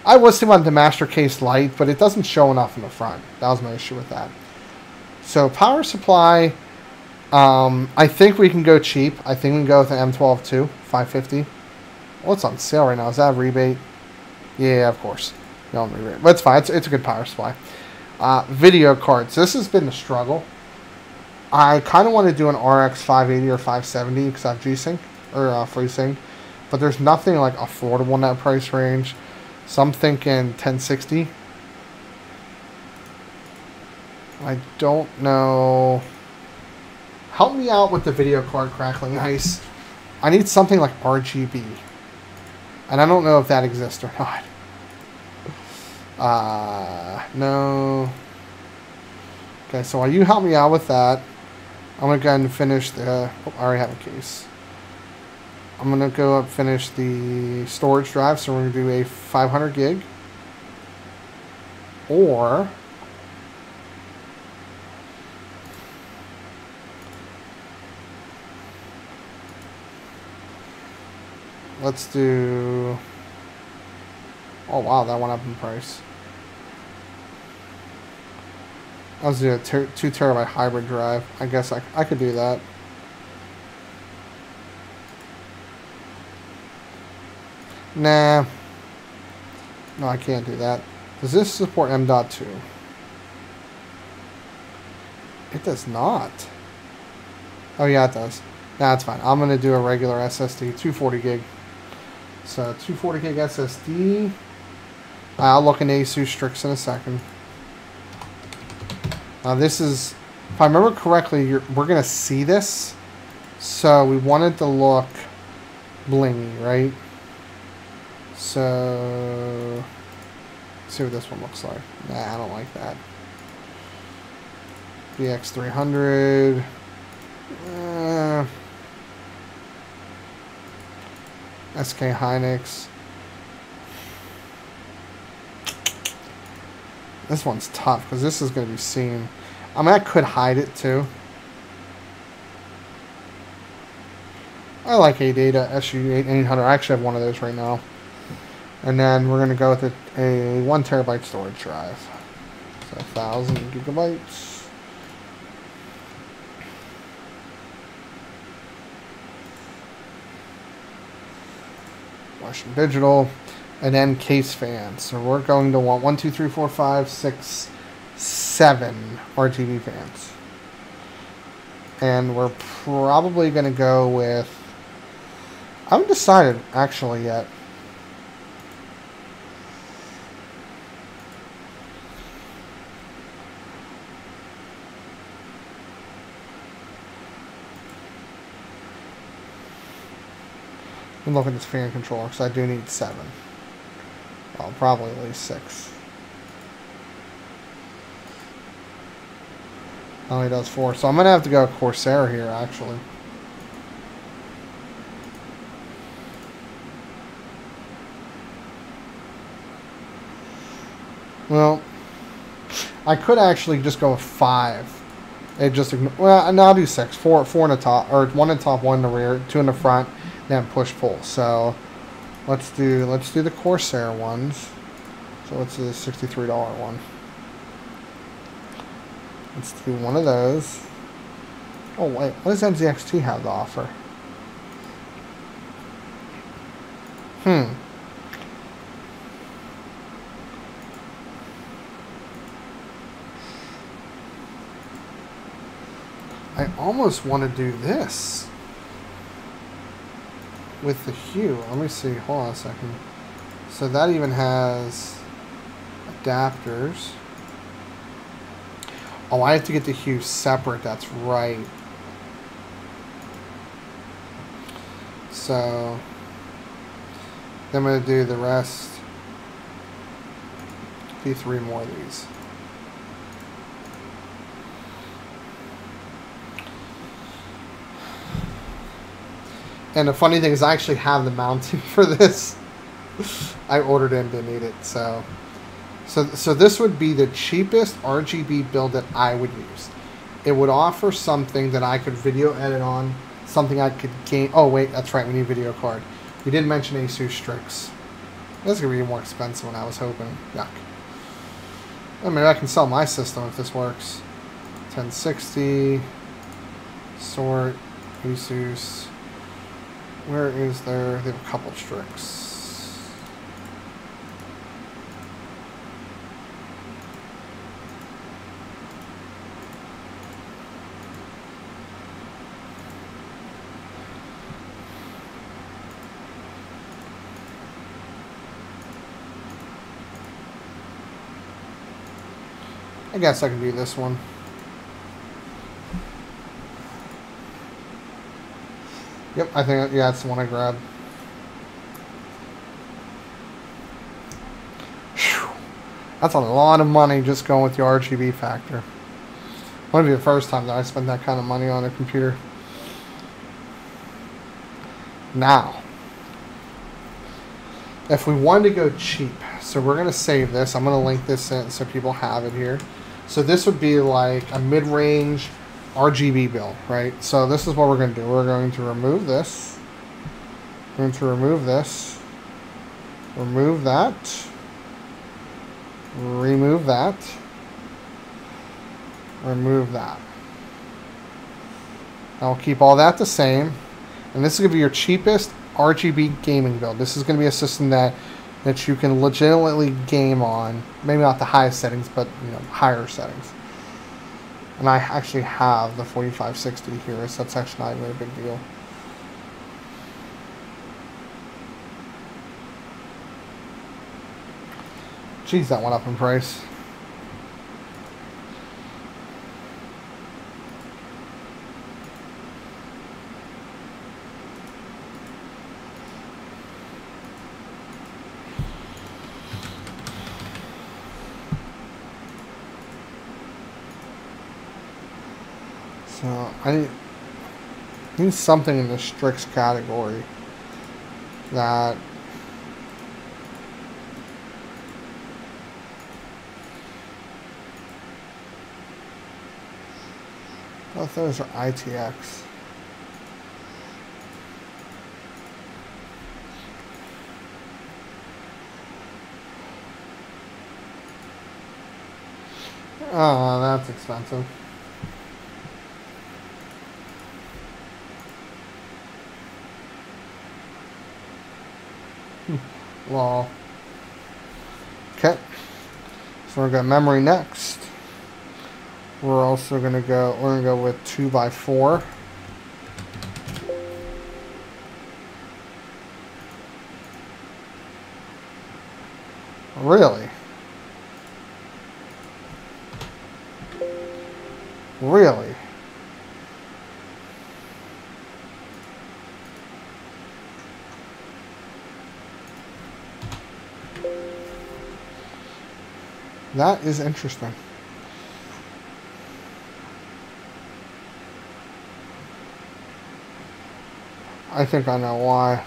I was thinking about the Master Case Lite, but it doesn't show enough in the front. That was my issue with that. So power supply, I think we can go cheap. I think we can go with the M12 too, 550. Well, it's on sale right now. Is that a rebate? Yeah, of course. No rebate. But it's fine. It's a good power supply. Video cards. This has been a struggle. I kind of want to do an RX 580 or 570 because I have G-Sync or FreeSync, but there's nothing like affordable in that price range. So I'm thinking 1060. I don't know. Help me out with the video card crackling ice. I need something like RGB, and I don't know if that exists or not. No. Okay, so while you help me out with that, I'm going to go ahead and finish the... Oh, I already have a case. I'm going to go up finish the storage drive, so we're going to do a 500 gig. Or... let's do... Oh, wow, that went up in price. I was doing a 2 terabyte hybrid drive. I guess I could do that. Nah. No, I can't do that. Does this support M.2? It does not. Oh, yeah, it does. Nah, that's fine. I'm going to do a regular SSD, 240 gig. So, 240 gig SSD. I'll look in ASUS Strix in a second. Now this is, if I remember correctly, we're going to see this. So we wanted to look blingy, right? So, let's see what this one looks like. Nah, I don't like that. BX300. SK Hynix. This one's tough because this is going to be seen. I mean, I could hide it too. I like A-Data SU800. I actually have one of those right now. And then we're going to go with a 1 terabyte storage drive. So 1,000 gigabytes. Western Digital. And then case fans. So we're going to want 1, 2, 3, 4, 5, 6, 7 RGB fans. And we're probably going to go with... I haven't decided actually yet. I'm looking at this fan controller because I do need 7. Well, probably at least 6. Only does 4. So I'm going to have to go Corsair here, actually. Well, I could actually just go with 5. It just well, no, I'll do 6. 4 in the top, or 1 in the top, 1 in the rear, 2 in the front, then push pull. So let's do the Corsair ones. So let's do the $63 one. Let's do one of those. Oh wait, what does NZXT have to offer? I almost want to do this with the Hue. Let me see. Hold on a second. So that even has adapters. Oh, I have to get the Hue separate. That's right. So then I'm going to do the rest. Do 3 more of these. And the funny thing is I actually have the mounting for this. I ordered it and didn't need it, so So this would be the cheapest RGB build that I would use. It would offer something that I could video edit on, something I could game. Oh wait, that's right. We need video card. We did mention Asus Strix. This is gonna be more expensive than I was hoping. Yuck. Well, maybe I can sell my system if this works. 1060. Sort. Asus. Where is there? They have a couple Strix. I guess I can do this one. Yep, I think, yeah, that's the one I grabbed. Whew. That's a lot of money just going with the RGB factor. Might be the first time that I spent that kind of money on a computer. Now, if we wanted to go cheap, so we're going to save this. I'm going to link this in so people have it here. So this would be like a mid-range RGB build, right? So this is what we're going to do. We're going to remove this. We're going to remove this. Remove that. Remove that. Remove that. I'll keep all that the same. And this is going to be your cheapest RGB gaming build. This is going to be a system that you can legitimately game on. Maybe not the highest settings, but higher settings. And I actually have the 4560 here, so that's actually not even a big deal. Jeez, that went up in price. So I need something in the Strix category that both those are ITX. Oh, that's expensive. Well, okay, so we're gonna memory next. We're also gonna go with 2x4. Really? Really? That is interesting. I think I know why.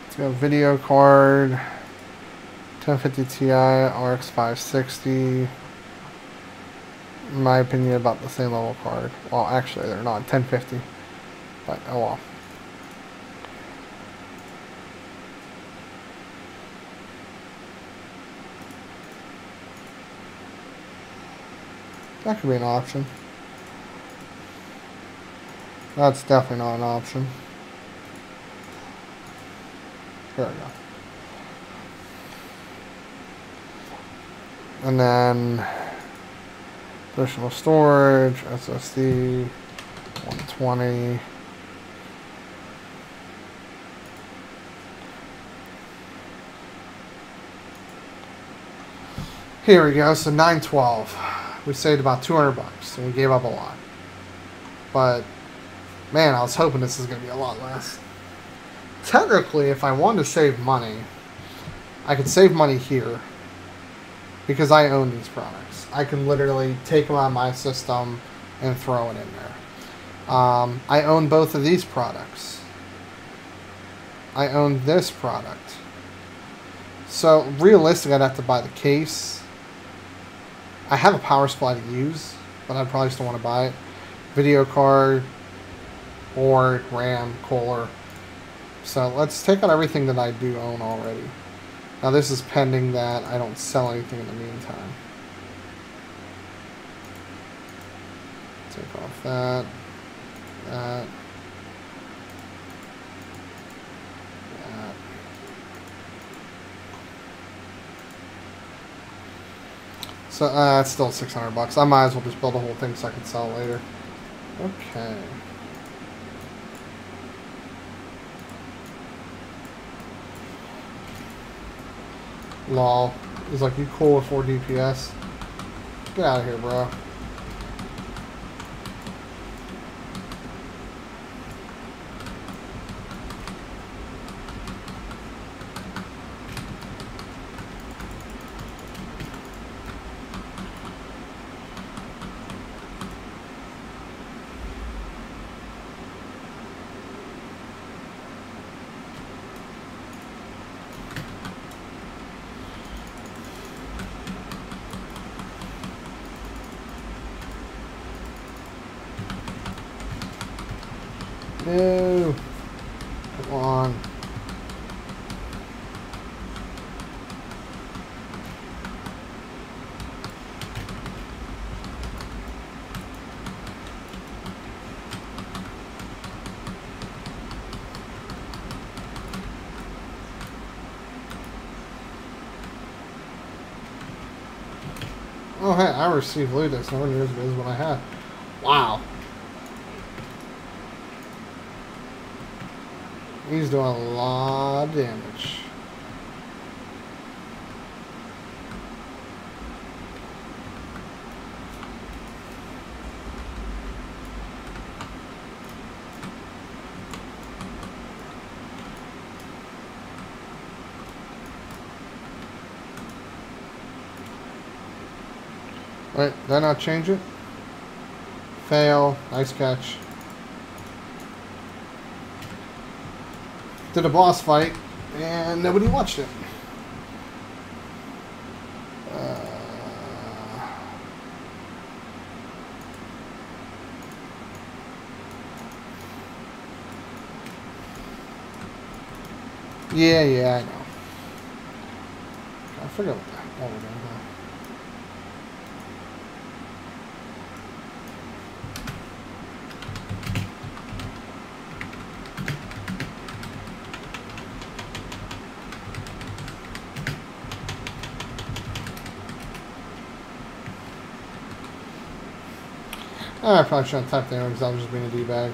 Let's go video card, 1050 Ti, RX 560. In my opinion, about the same level card. Well, actually, they're not 1050, but oh well. That could be an option. That's definitely not an option. There we go. And then additional storage, SSD, 120. Here we go, so 912. We saved about 200 bucks, and we gave up a lot. But, man, I was hoping this is going to be a lot less. Technically, if I wanted to save money, I could save money here, because I own these products. I can literally take them out of my system and throw it in there. I own both of these products. I own this product. So realistically, I'd have to buy the case. I have a power supply to use, but I probably still want to buy it. Video card, board, RAM, cooler. So let's take out everything that I do own already. Now this is pending that I don't sell anything in the meantime. Take off that. That. That. So it's still $600. I might as well just build a whole thing so I can sell it later. Okay. Lol. He's like, you cool with 4 DPS? Get out of here, bro. No. Come on. Oh, hey, I received loot that's nowhere near as good as what I had. Wow. He's doing a lot of damage. Wait, did I not change it? Fail. Nice catch. Did a boss fight, and nobody watched it. Yeah, I know. I forget what the hell we're doing here. I probably shouldn't type there because I was just being a D-bag.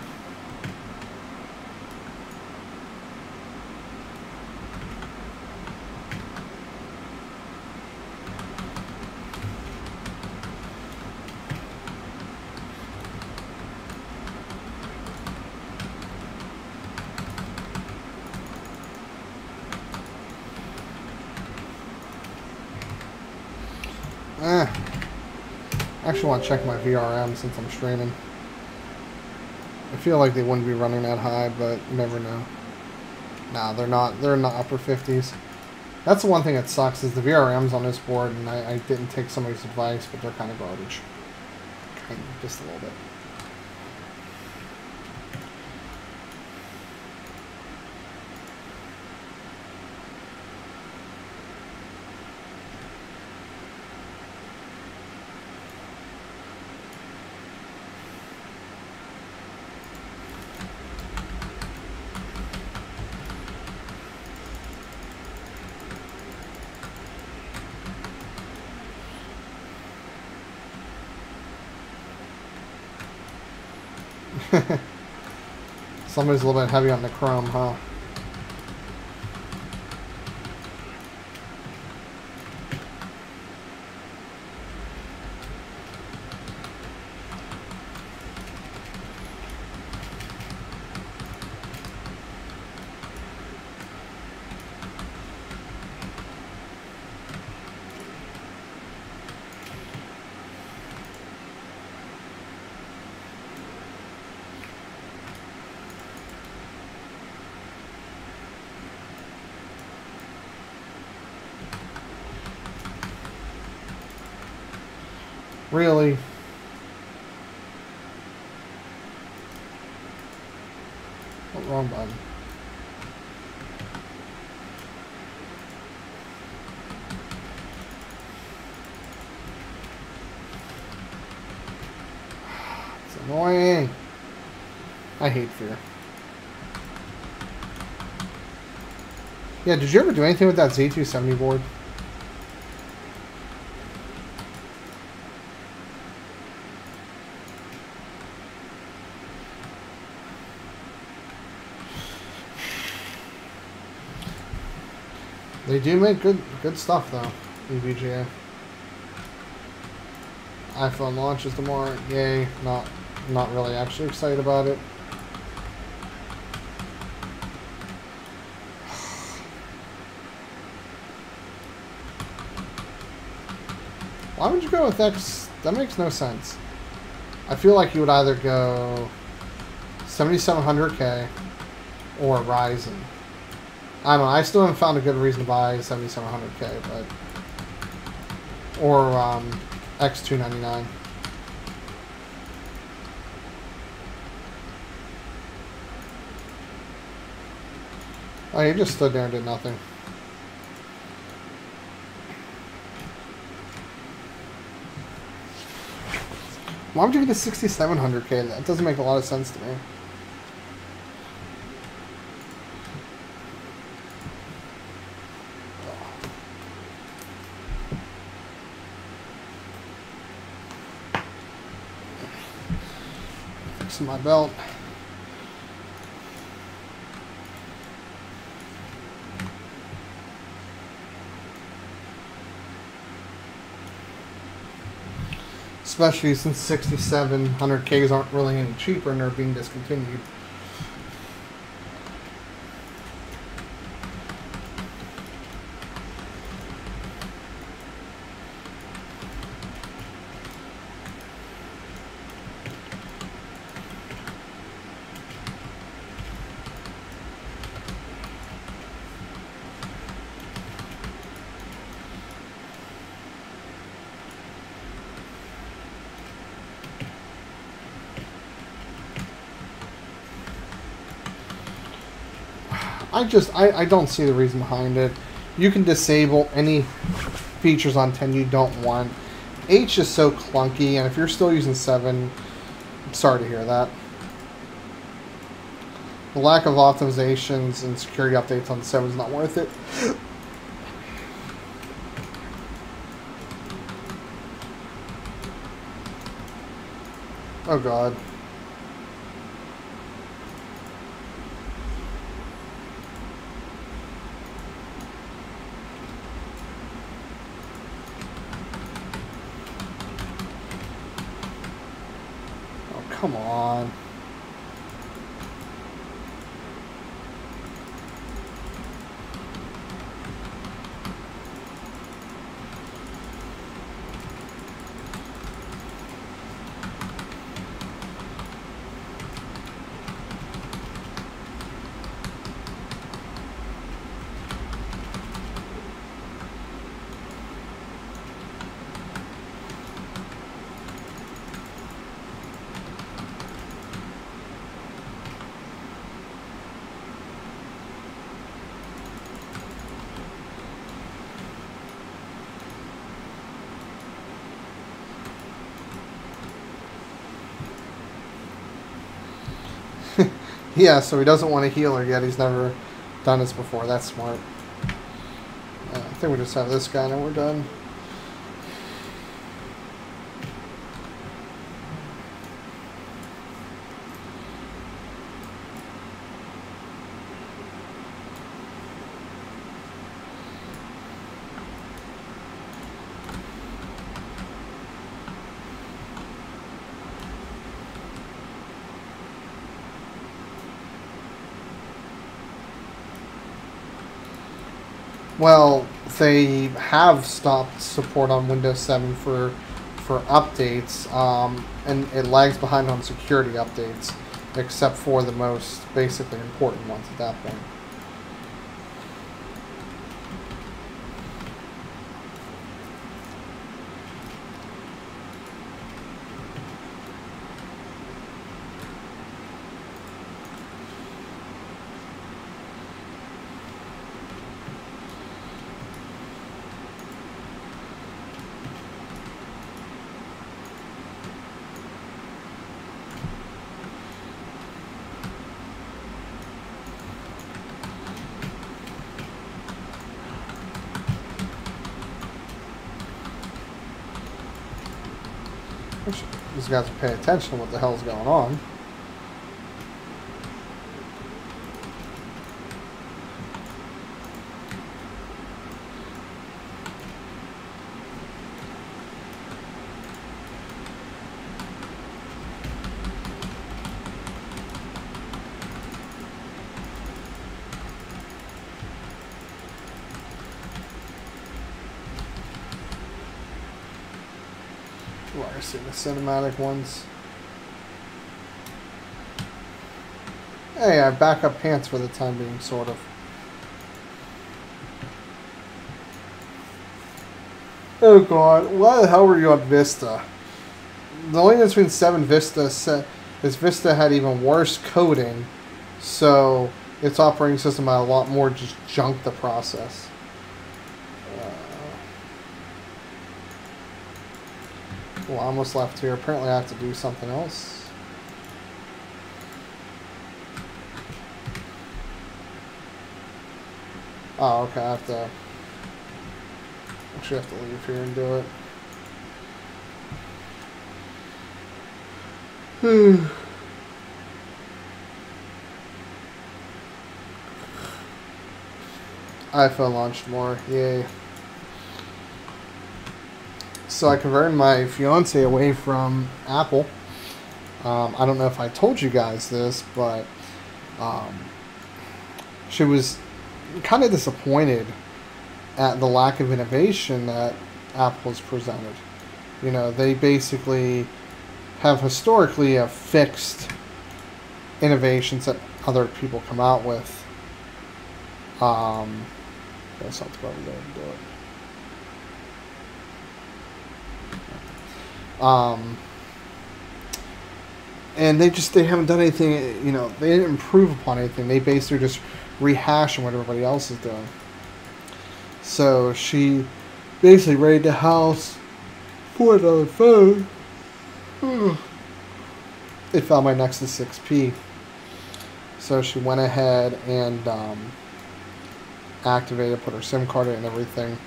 I actually want to check my VRM since I'm streaming. I feel like they wouldn't be running that high, but you never know. Nah, they're not. They're in the upper 50s. That's the one thing that sucks is the VRMs on this board, and I didn't take somebody's advice, but they're kind of garbage. Just a little bit. Somebody's a little bit heavy on the chrome, huh? Really? Oh, wrong button. It's annoying. I hate fear. Yeah, did you ever do anything with that Z270 board? They do make good stuff though, EVGA. iPhone launches tomorrow. Yay! Not really actually excited about it. Why would you go with X? That makes no sense. I feel like you would either go 7700K or Ryzen. I don't know. I still haven't found a good reason to buy 7700K, but or X299. Oh, he just stood there and did nothing. Why would you get a 6700K? That doesn't make a lot of sense to me. Fixing my belt. Especially since 6700Ks aren't really any cheaper and they're being discontinued. I don't see the reason behind it. You can disable any features on 10 you don't want. H is so clunky, and if you're still using 7, I'm sorry to hear that. The lack of optimizations and security updates on 7 is not worth it. Oh god. Come on. Yeah, so he doesn't want a healer yet. He's never done this before. That's smart. I think we just have this guy and we're done. Well, they have stopped support on Windows 7 for updates, and it lags behind on security updates, except for the most basically important ones at that point. These guys are paying attention to what the hell's going on. I see the cinematic ones. Hey, I have backup pants for the time being, sort of. Oh god, why the hell were you on Vista? The only difference between 7 Vista is Vista had even worse coding, so its operating system had a lot more just junk to process. Well, I almost left here. Apparently I have to do something else. Oh, okay, I have to... Actually, I have to leave here and do it. iPhone launched more. Yay. So I converted my fiance away from Apple. I don't know if I told you guys this, but she was kind of disappointed at the lack of innovation that Apple has presented. You know, they basically have historically fixed innovations that other people come out with. I guess I'll go over there and do it. And they haven't done anything, you know, they didn't improve upon anything. They basically just rehashing what everybody else is doing. So she basically raided the house for another phone. They found my Nexus 6P. So she went ahead and activated, put her SIM card in and everything.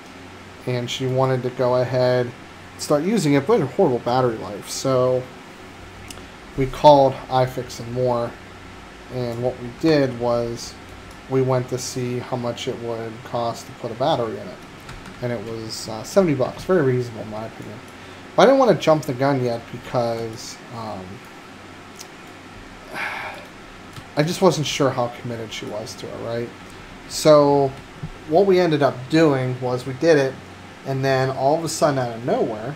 And she wanted to go ahead start using it, but a horrible battery life. So we called iFix and more, and what we did was we went to see how much it would cost to put a battery in it, and it was $70, very reasonable in my opinion. But I didn't want to jump the gun yet because I just wasn't sure how committed she was to it, right? So what we ended up doing was we did it, and then all of a sudden, out of nowhere,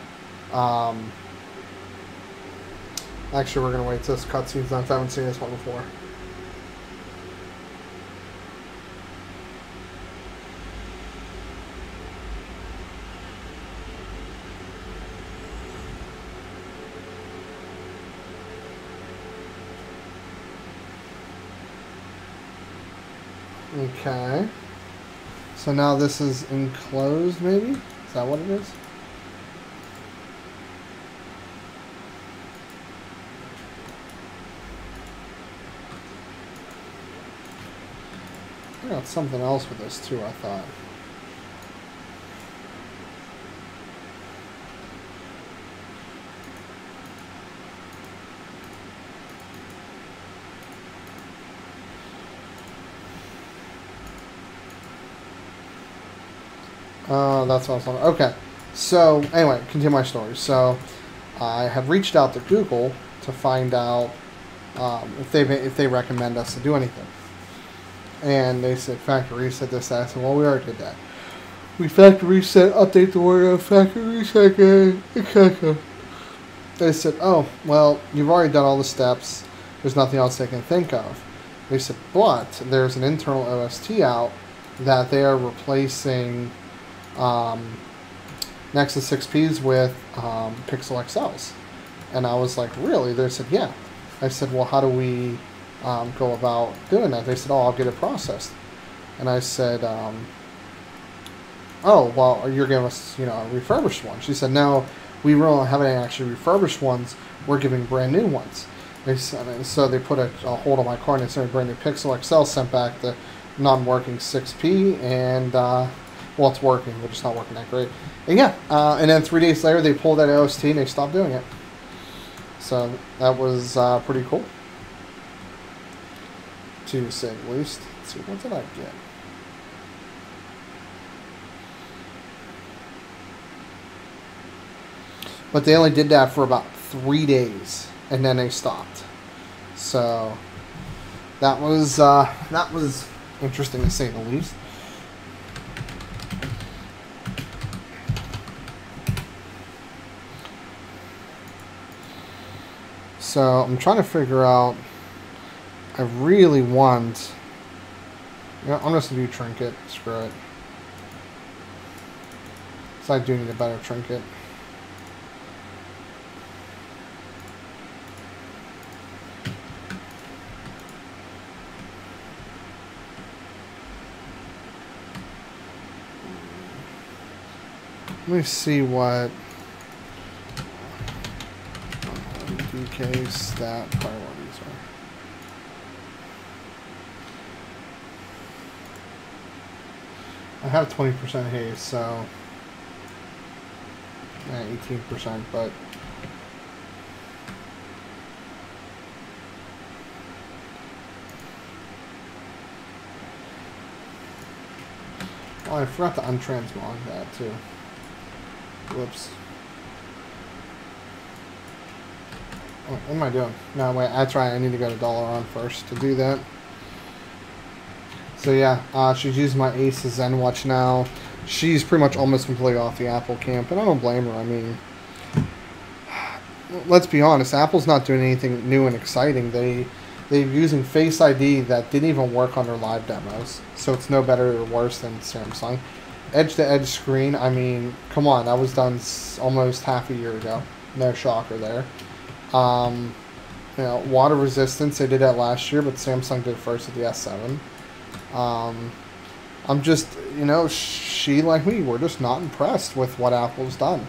actually, we're going to wait till this cutscene's done. I haven't seen this one before. Okay. So now this is enclosed, maybe? Is that what it is? I got something else with this too, I thought. That's what I was talking about. Okay. So, anyway, continue my story. So, I have reached out to Google to find out if they recommend us to do anything. And they said factory reset this. I said, well, we already did that. We factory reset, update the word, factory reset, etc. They said, oh, well, you've already done all the steps. There's nothing else they can think of. They said, but there's an internal OST out that they are replacing Nexus 6Ps with Pixel XLs. And I was like, really? They said, yeah. I said, well, how do we go about doing that? They said, oh, I'll get it processed. And I said, oh, well, you're giving us, a refurbished one. She said, no, we really haven't actually refurbished ones. We're giving brand new ones. They said, and so they put a hold on my card and sent a brand new Pixel XL, sent back the non-working 6P, and well, it's working, but it's not working that great. And yeah, and then 3 days later, they pulled that OST and they stopped doing it. So that was pretty cool, to say the least. Let's see, what did I get? But they only did that for about 3 days, and then they stopped. So that was interesting to say the least. So I'm trying to figure out. I really want. You know, I'm just gonna do trinket. Screw it. So I do need a better trinket. Let me see what DK stat priorities are. I have 20% haste, so 18%, but oh, I forgot to untransmog that too. Whoops. Oh, what am I doing? No, wait, that's right. I need to go to $on first to do that. So yeah, she's using my Ace Zen Watch now. She's pretty much almost completely off the Apple camp, and I don't blame her. I mean, let's be honest. Apple's not doing anything new and exciting. They're using Face ID that didn't even work on their live demos, so it's no better or worse than Samsung. Edge-to-edge screen, I mean, come on, that was done almost half a year ago. No shocker there. You know, water resistance, they did that last year, but Samsung did it first with the S7. I'm just, you know, she like me, we're just not impressed with what Apple's done.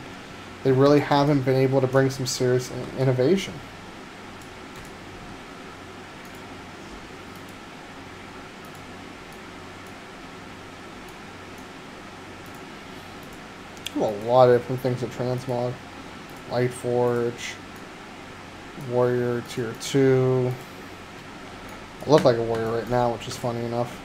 They really haven't been able to bring some serious innovation. A lot of different things to transmog. Lightforge, Warrior Tier 2. I look like a warrior right now, which is funny enough.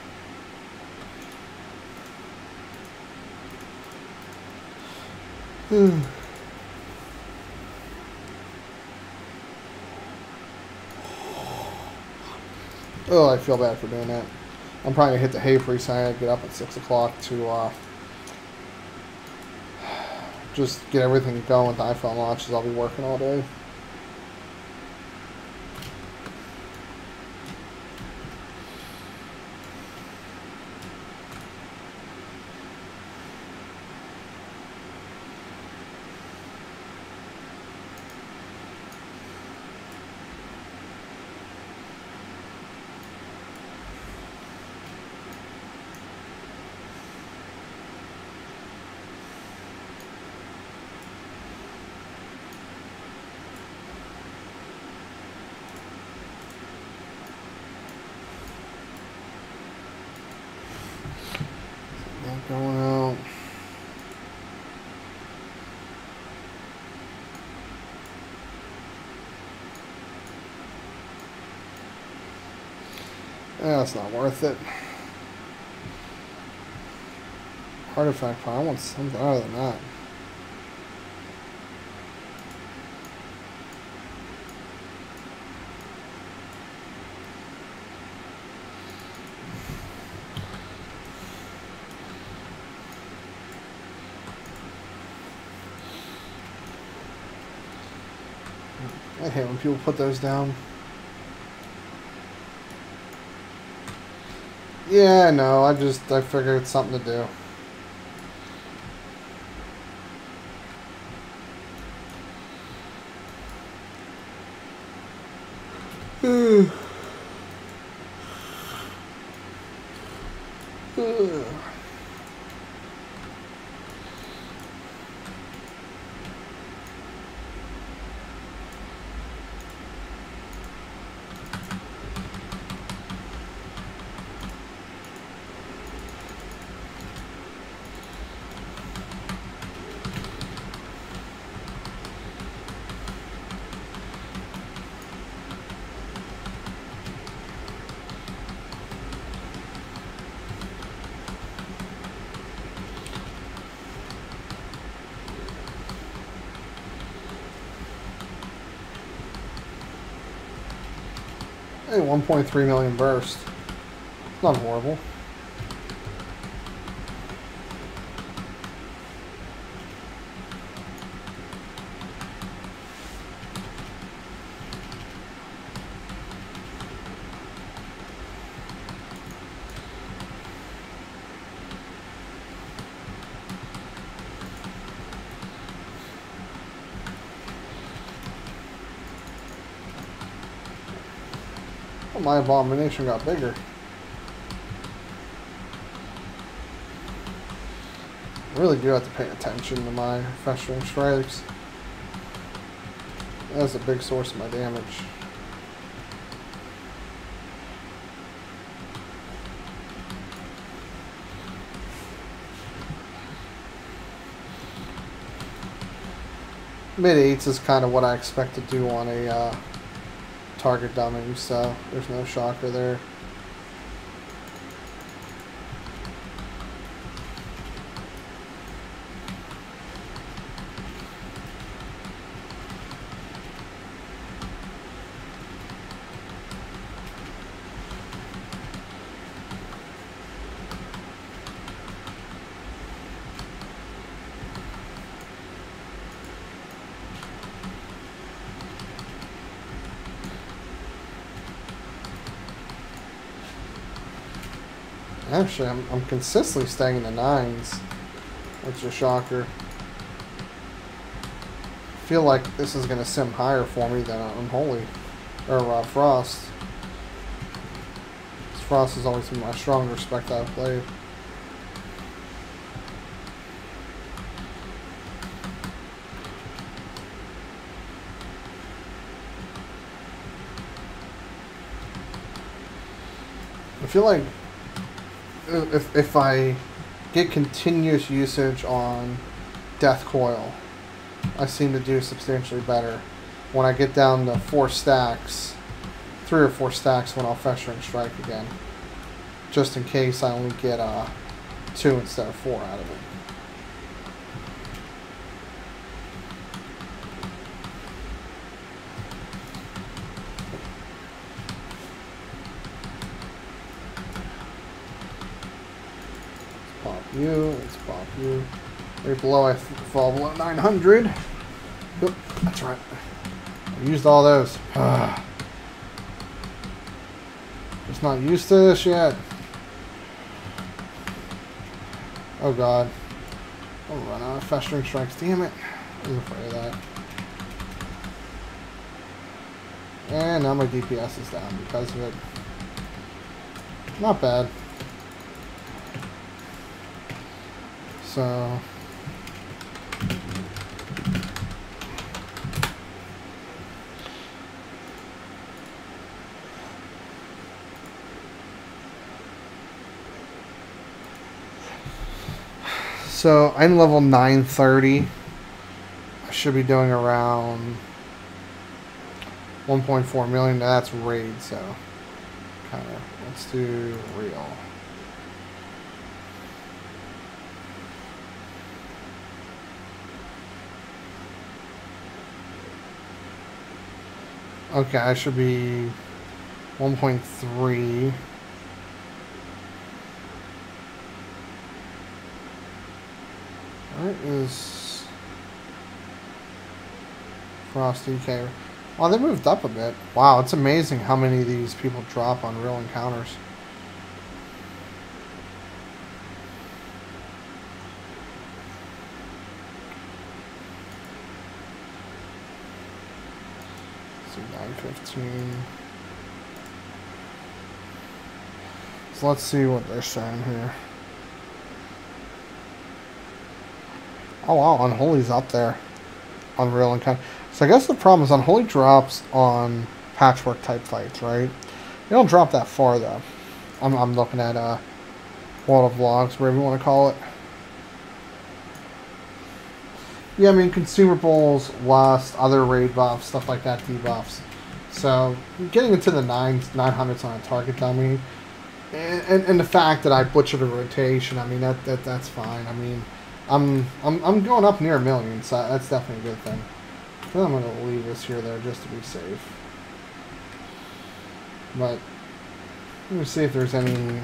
Oh, I feel bad for doing that. I'm probably going to hit the hay pretty soon. I get up at 6 o'clock to just get everything going with the iPhone launches. I'll be working all day. Going out. Yeah, it's not worth it. Artifact file. I want something other than that. I hate when people put those down. Yeah, no, I figured it's something to do. Hey, 1.3 million burst. Not horrible. Oh, my abomination got bigger. I really do have to pay attention to my festering strikes. That's a big source of my damage. Mid-8s is kind of what I expect to do on a target dummy, so there's no shocker there. Actually, I'm consistently staying in the 9s, which is a shocker. I feel like this is going to sim higher for me than Unholy, or Frost. Frost has always been my stronger spec that I've played. I feel like if I get continuous usage on Death Coil, I seem to do substantially better. When I get down to 4 stacks, 3 or 4 stacks, when I'll festering strike again, just in case I only get 2 instead of 4 out of it. Let's pop you. Right below, I fall below 900. Oop, that's right. I used all those. Just not used to this yet. Oh god. I'll run out of festering strikes. Damn it. I was afraid of that. And now my DPS is down because of it. Not bad. So I'm level 930. I should be doing around 1.4 million. That's raid, so kind of let's do real. Okay, I should be 1.3. Where is Frost DK? Oh, they moved up a bit. Wow, it's amazing how many of these people drop on real encounters. So 915. So let's see what they're saying here. Oh wow, Unholy's up there on real encounter. So I guess the problem is Unholy drops on patchwork type fights, right? They don't drop that far though. I'm looking at World of Logs, whatever you want to call it. Yeah, I mean consumables, lust, other raid buffs, stuff like that, debuffs. So getting into the 900s on a target dummy, and the fact that I butchered a rotation, I mean that's fine. I mean, I'm going up near 1 million, so that's definitely a good thing. I think I'm gonna leave this here though just to be safe. But let me see if there's any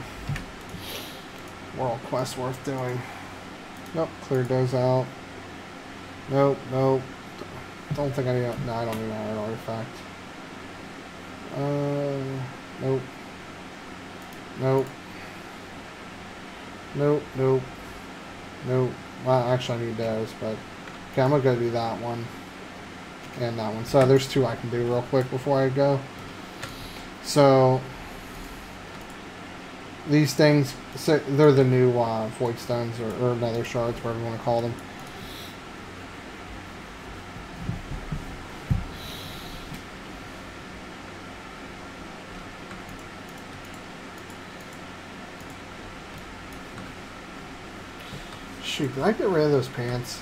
world quests worth doing. Nope, cleared those out. Nope, nope. Don't think I need. No, I don't need an iron artifact. Nope. Nope. Nope, nope. Nope. Well, actually I need those, but okay, I'm gonna go do that one and that one. So there's two I can do real quick before I go. So these things, so they're the new void stones or nether shards, whatever you want to call them. Shoot, did I get rid of those pants?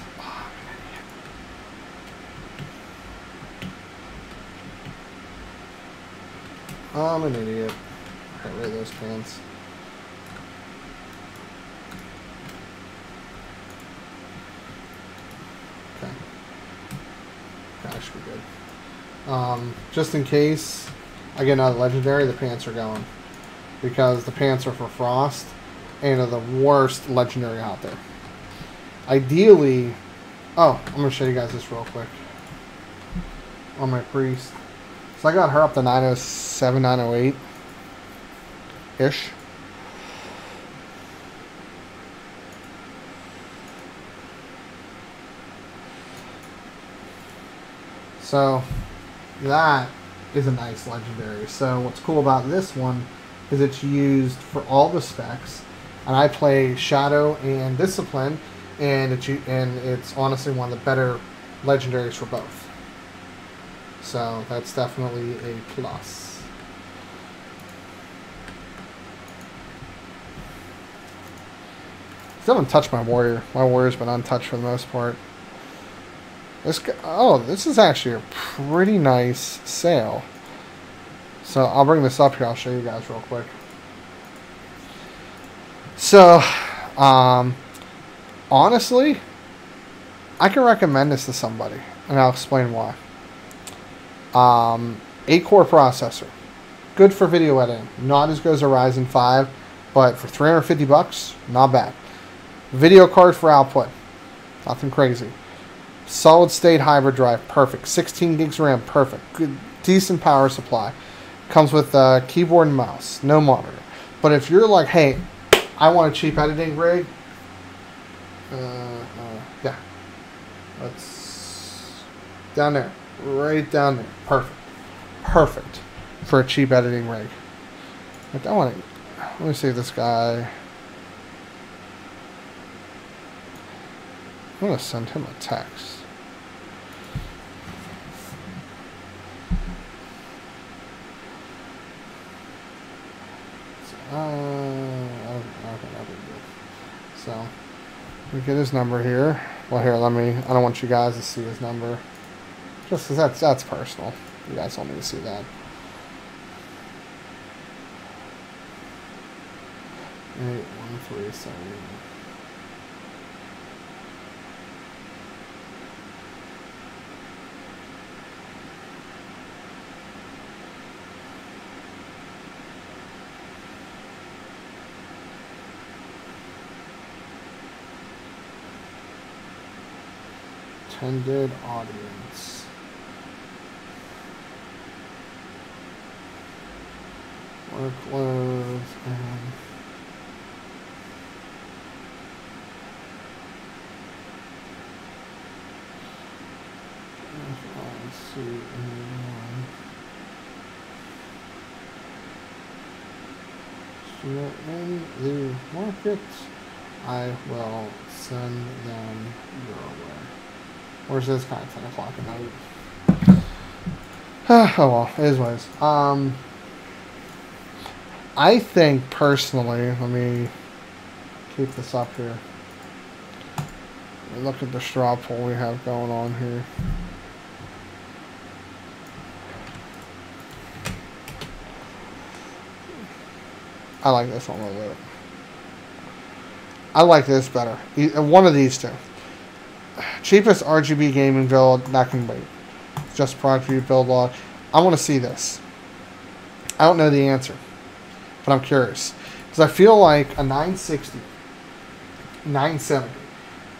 Oh, I'm an idiot. Got rid of those pants. Okay. That should be good. Just in case I get another legendary, the pants are going. Because the pants are for Frost and are the worst legendary out there. Ideally, oh, I'm going to show you guys this real quick on my priest. So I got her up to 907, 908-ish. So that is a nice legendary. So what's cool about this one is it's used for all the specs. And I play Shadow and Discipline. And it's honestly one of the better legendaries for both. So that's definitely a plus. Still haven't touched my warrior. My warrior's been untouched for the most part. This guy, oh, this is actually a pretty nice sail. So I'll bring this up here. I'll show you guys real quick. So, honestly, I can recommend this to somebody, and I'll explain why. 8-core processor, good for video editing. Not as good as a Ryzen 5, but for $350, not bad. Video card for output, nothing crazy. Solid state hybrid drive, perfect. 16 gigs RAM, perfect. Good, decent power supply. Comes with a keyboard and mouse, no monitor. But if you're like, hey, I want a cheap editing rig. Yeah, that's down there, right down there. Perfect for a cheap editing rig. But I want to. Let me see if this guy. I'm gonna send him a text. Okay, that'll be good. So. We get his number here. Well, here, let me. I don't want you guys to see his number, just because that's personal. You guys don't need to see that. 81379. Intended audience. Workloads and if I see anyone in the market, I will send them your way. Where's this kind of 10 o'clock at night? Oh well, it is what it is. I think personally, let me keep this up here. Let me look at the straw poll we have going on here. I like this one a little bit. I like this better. One of these two. Cheapest RGB gaming build, that can wait. Just product review build log. I want to see this. I don't know the answer, but I'm curious. Because I feel like a 960, 970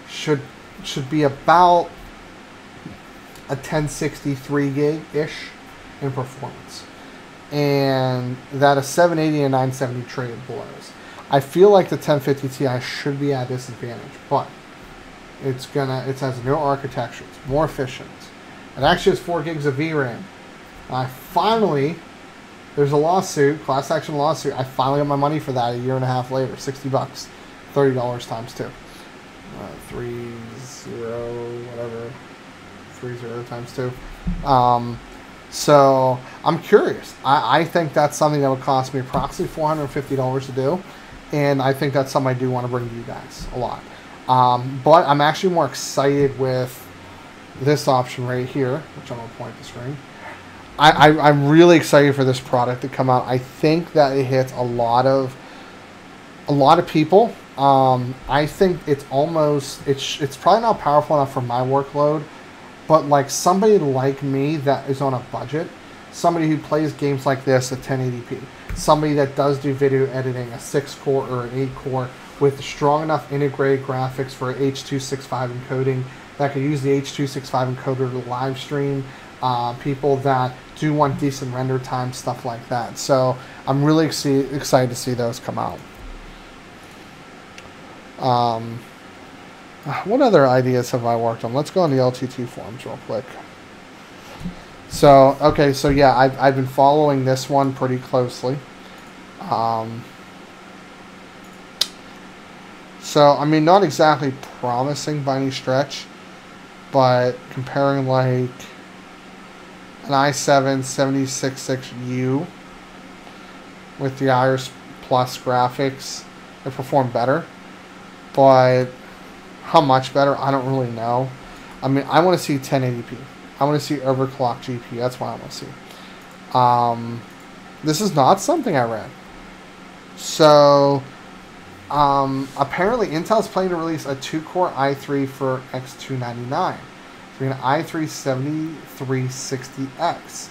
should be about a 1063 gig-ish in performance. And that a 780 and 970 traded blows. I feel like the 1050 Ti should be at a disadvantage, but it has no architecture. It's more efficient. It actually has 4 gigs of VRAM. Finally, there's a lawsuit, class action lawsuit. I finally got my money for that a year and a half later. $60, $30 times 2. 30 whatever. 30 times 2. So I'm curious. I think that's something that would cost me approximately $450 to do, and I think that's something I do want to bring to you guys a lot. But I'm actually more excited with this option right here, which I'm going to point at the screen. I'm really excited for this product to come out. I think that it hits a lot of people. I think it's probably not powerful enough for my workload, but like somebody like me that is on a budget, somebody who plays games like this at 1080p, somebody that does do video editing, a 6-core or an 8-core with strong enough integrated graphics for H.265 encoding that could use the H.265 encoder to live stream, people that do want decent render time, stuff like that. So I'm really excited to see those come out. What other ideas have I worked on? Let's go on the LTT forums real quick. So, okay, so yeah, I've been following this one pretty closely. So, I mean, not exactly promising by any stretch, but comparing like an i7 7660U with the Iris Plus graphics, it performed better. But how much better, I don't really know. I mean, I want to see 1080p. I want to see overclocked GPU. That's what I want to see. This is not something I read. So, apparently Intel's planning to release a 2-core i3 for X299. So an i3 7360X.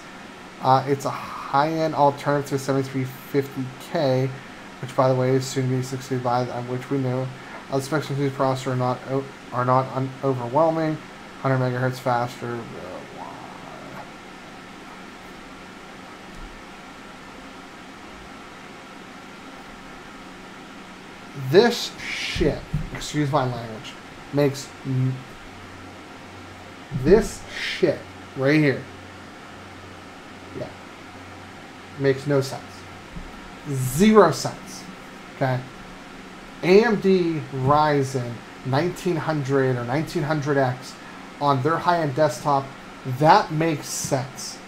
It's a high-end alternative to 7350K, which, by the way, is soon to be succeeded by, which we knew. The specs of these processors are not overwhelming. 100 megahertz faster. This shit, excuse my language, makes this shit right here, yeah, makes no sense. 0 cents. Okay. AMD Ryzen 1900 or 1900X on their high-end desktop, that makes sense.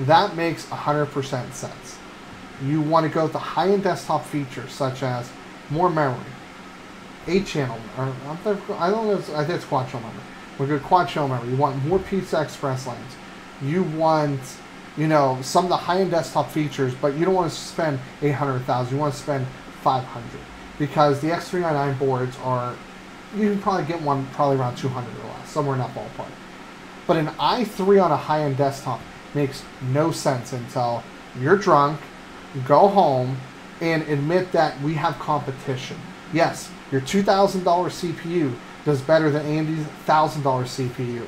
That makes 100% sense. You want to go with the high-end desktop features such as more memory, 8-channel, or I don't know, I think it's quad-channel memory. We're good quad-channel memory. You want more PCI Express lanes. You want, you know, some of the high-end desktop features, but you don't want to spend $800,000. You want to spend $500, because the X399 boards are, you can probably get one probably around $200 or less, somewhere in that ballpark. But an i3 on a high-end desktop makes no sense until you're drunk, go home, and admit that we have competition. Yes, your $2,000 CPU does better than AMD's $1,000 CPU.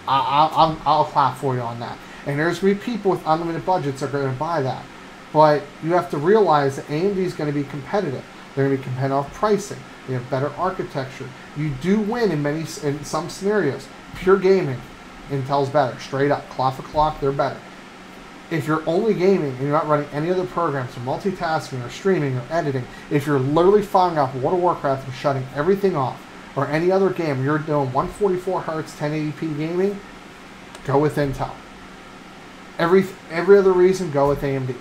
I'll clap for you on that. And there's going to be people with unlimited budgets that are going to buy that. But you have to realize that AMD is going to be competitive. They're going to be competitive off pricing. They have better architecture. You do win in some scenarios. Pure gaming, Intel's better. Straight up. Clock for clock, they're better. If you're only gaming and you're not running any other programs, or multitasking, or streaming, or editing, if you're literally firing off World of Warcraft and shutting everything off, or any other game, you're doing 144 Hz 1080p gaming, go with Intel. Every other reason, go with AMD.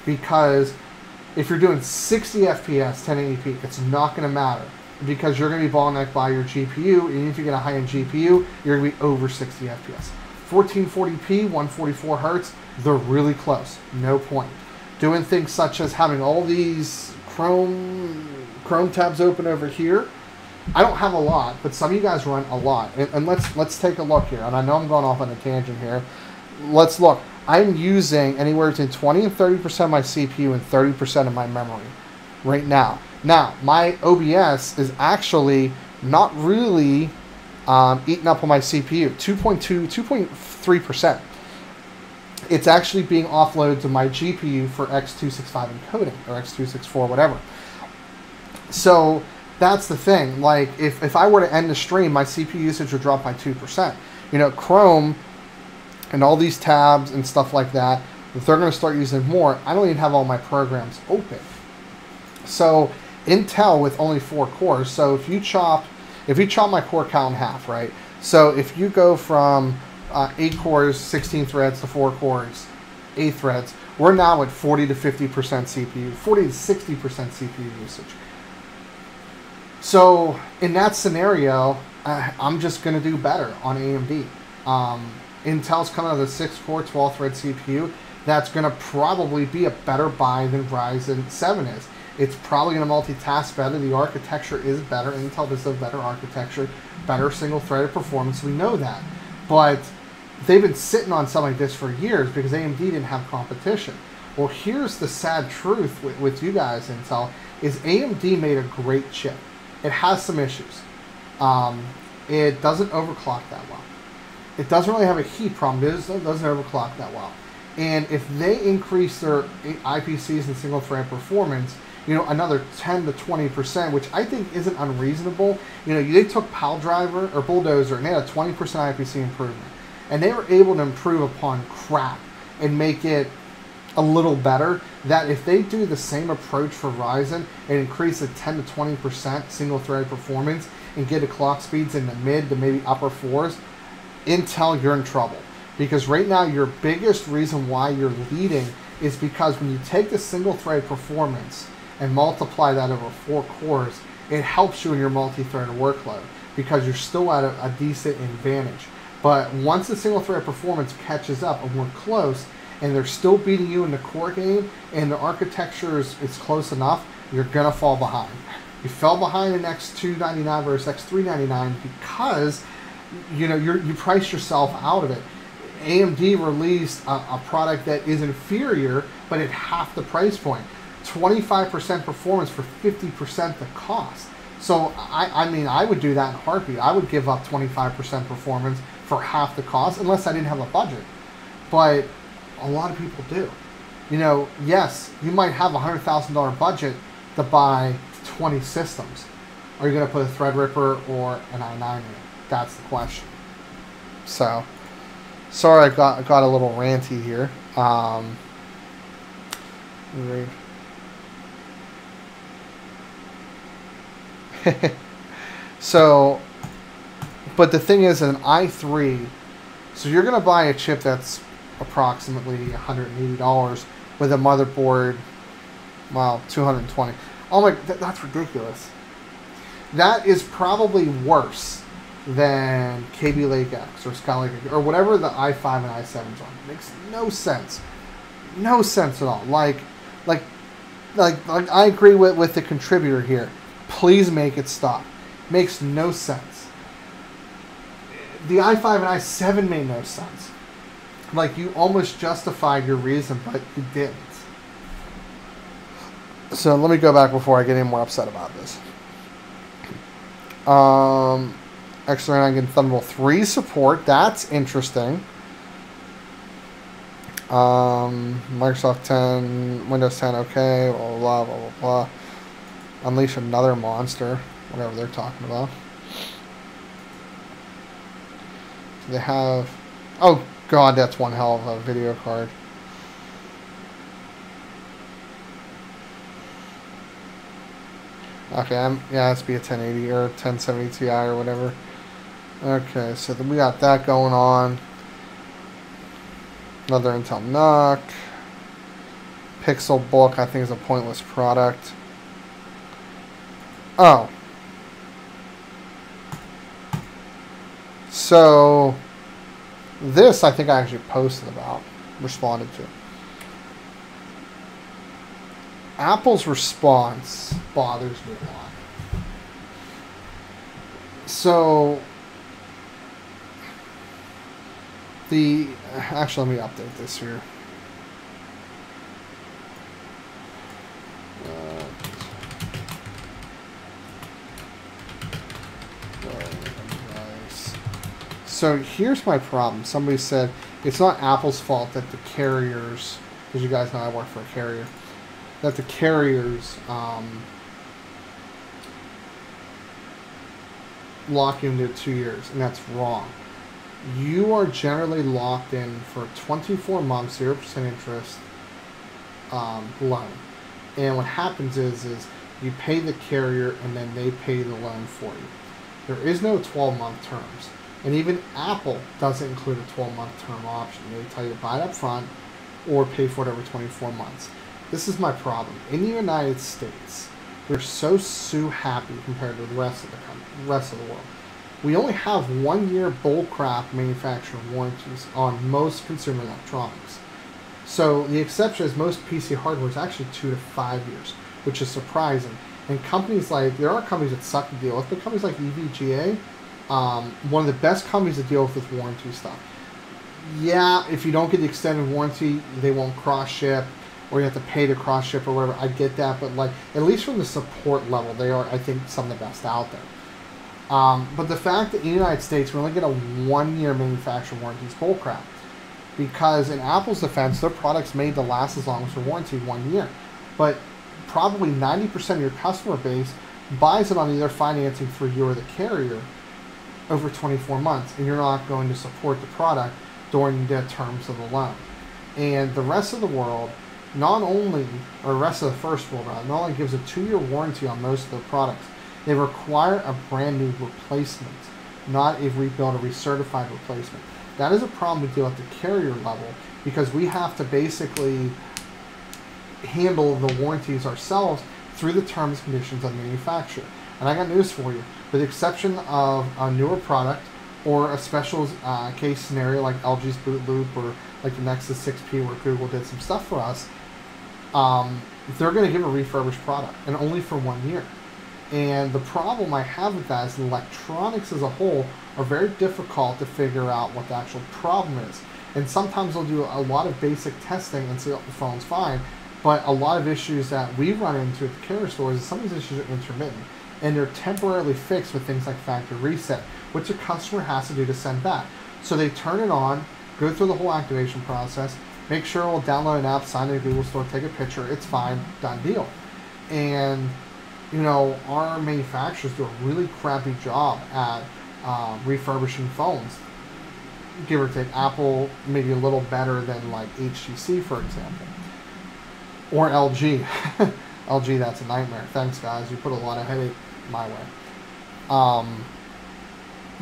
Because if you're doing 60 FPS 1080p, it's not going to matter, because you're going to be bottlenecked by your GPU, and if you get a high-end GPU, you're going to be over 60 FPS. 1440p, 144 Hz, they're really close. No point. Doing things such as having all these Chrome tabs open over here. I don't have a lot, but some of you guys run a lot. And let's take a look here. And I know I'm going off on a tangent here. let's look. I'm using anywhere between 20 and 30% of my CPU and 30% of my memory right now. Now, my OBS is actually not really eating up on my CPU, 2.3%. It's actually being offloaded to my GPU for X265 encoding, or X264, whatever. So that's the thing. Like, if I were to end the stream, my CPU usage would drop by 2%. You know, Chrome and all these tabs and stuff like that, if they're going to start using more, I don't even have all my programs open. So Intel with only 4 cores. So if you chop my core count in half, right? So if you go from 8 cores, 16 threads to 4 cores, 8 threads, we're now at 40 to 50% CPU, 40 to 60% CPU usage. So in that scenario, I'm just going to do better on AMD. Intel's coming out of the 6-core, 12-thread CPU. That's going to probably be a better buy than Ryzen 7 is. It's probably going to multitask better. The architecture is better. Intel does a better architecture, better single-threaded performance. We know that. But they've been sitting on something like this for years because AMD didn't have competition. Well, here's the sad truth with you guys, Intel, is AMD made a great chip. It has some issues. It doesn't overclock that well. It doesn't really have a heat problem. It doesn't overclock that well. And if they increase their IPCs and single-thread performance, you know, another 10 to 20%, which I think isn't unreasonable. You know, they took PalDriver or Bulldozer and they had a 20% IPC improvement. And they were able to improve upon crap and make it a little better. That if they do the same approach for Ryzen and increase the 10 to 20% single-thread performance and get the clock speeds in the mid to maybe upper 4s, Intel, you're in trouble. Because right now, your biggest reason why you're leading is because when you take the single-thread performance and multiply that over 4 cores, it helps you in your multi-threaded workload because you're still at a decent advantage. But once the single-thread performance catches up and we're close, and they're still beating you in the core game, and the architecture is close enough, you're going to fall behind. You fell behind in X299 versus X399 because you know you priced yourself out of it. AMD released a product that is inferior, but at half the price point. 25% performance for 50% the cost. So, I mean, I would do that in a heartbeat. I would give up 25% performance for half the cost, unless I didn't have a budget. But a lot of people do. You know, yes, you might have a $100,000 budget to buy 20 systems. Are you going to put a Threadripper or an i9 in it? That's the question. So, sorry I got a little ranty here. So, but the thing is, an i3, so you're going to buy a chip that's approximately $180 with a motherboard, wow, $220. Oh my, that's ridiculous. That is probably worse than KB Lake X or Skylake or whatever the i5 and i7's on. It makes no sense. No sense at all. Like I agree with the contributor here. Please make it stop. Makes no sense. The i5 and i7 made no sense. Like, you almost justified your reason, but you didn't. So let me go back before I get any more upset about this. X39 getting Thunderbolt 3 support. That's interesting. Microsoft 10, Windows 10, okay, blah, blah, blah, blah, blah. Unleash another monster, whatever they're talking about. Do they have... Oh, God, that's one hell of a video card. Okay, yeah, it's be a 1080 or 1070 Ti or whatever. Okay, so then we got that going on. Another Intel NUC. Pixel Book, I think, is a pointless product. Oh. So, this I think I actually posted about, responded to. Apple's response bothers me a lot. So, Actually, let me update this here. So here's my problem. Somebody said it's not Apple's fault that the carriers, because you guys know I work for a carrier, that the carriers lock you into 2 years, and that's wrong. You are generally locked in for 24 months, 0% interest loan. And what happens is you pay the carrier and then they pay the loan for you. There is no 12-month terms. And even Apple doesn't include a 12-month term option. They tell you buy it up front or pay for it over 24 months. This is my problem. In the United States, we're so happy compared to the rest of the world. We only have 1 year bullcrap manufacturing warranties on most consumer electronics. So the exception is most PC hardware is actually 2 to 5 years, which is surprising. And companies like, there are companies that suck to deal with, but companies like EVGA, one of the best companies to deal with warranty stuff. Yeah, if you don't get the extended warranty, they won't cross ship, or you have to pay to cross ship or whatever. I get that, but like at least from the support level, they are, I think, some of the best out there. But the fact that in the United States we only get a 1 year manufacturer warranty is bullcrap. Because in Apple's defense, their product's made to last as long as their warranty, 1 year. But probably 90% of your customer base buys it on either financing for you or the carrier over 24 months, and you're not going to support the product during the terms of the loan. And the rest of the world, not only, or the rest of the first world, not only gives a 2 year warranty on most of their products, they require a brand new replacement, not a rebuild or recertified replacement. That is a problem we deal at the carrier level because we have to basically handle the warranties ourselves through the terms and conditions of the manufacturer. And I got news for you. With the exception of a newer product or a special case scenario like LG's Boot Loop or like the Nexus 6P where Google did some stuff for us, they're going to give a refurbished product, and only for 1 year. And the problem I have with that is electronics as a whole are very difficult to figure out what the actual problem is. And sometimes they'll do a lot of basic testing and say, oh, the phone's fine. But a lot of issues that we run into at the carrier stores is some of these issues are intermittent. And they're temporarily fixed with things like factory reset, which the customer has to do to send back. So they turn it on, go through the whole activation process, make sure we'll download an app, sign in a Google Store, take a picture, it's fine, done deal. And you know, our manufacturers do a really crappy job at refurbishing phones. Give or take, Apple maybe a little better than like HTC, for example. Or LG. LG, that's a nightmare. Thanks, guys. You put a lot of headache my way.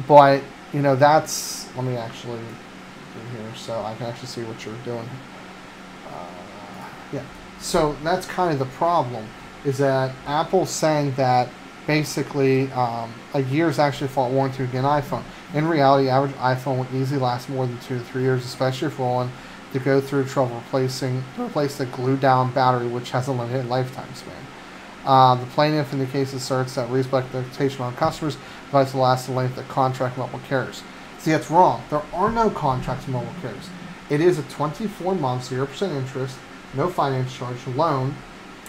But, you know, that's... Let me actually do here so I can actually see what you're doing. Yeah. So that's kind of the problem, is that Apple's saying that basically a year is actually a fault warranty to an iPhone. In reality, average iPhone will easily last more than 2 to 3 years, especially if we're willing to go through trouble to replace the glued down battery, which has a limited lifetime span. The plaintiff in the case asserts that reasonable expectation on customers provides to last the length of the contract with mobile carriers. See, that's wrong. There are no contracts with mobile carriers. It is a 24 month, 0% interest, no finance charge loan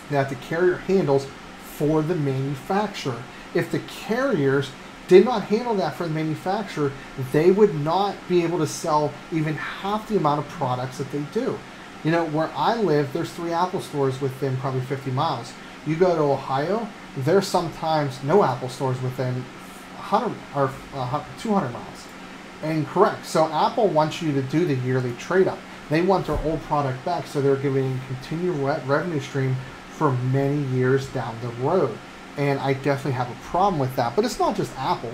that the carrier handles for the manufacturer. If the carriers did not handle that for the manufacturer, they would not be able to sell even half the amount of products that they do. You know, where I live, there's 3 Apple stores within probably 50 miles. You go to Ohio, there's sometimes no Apple stores within 100 or 200 miles. And correct, so Apple wants you to do the yearly trade-up. They want their old product back, so they're giving a continued revenue stream for many years down the road. And I definitely have a problem with that. But it's not just Apple,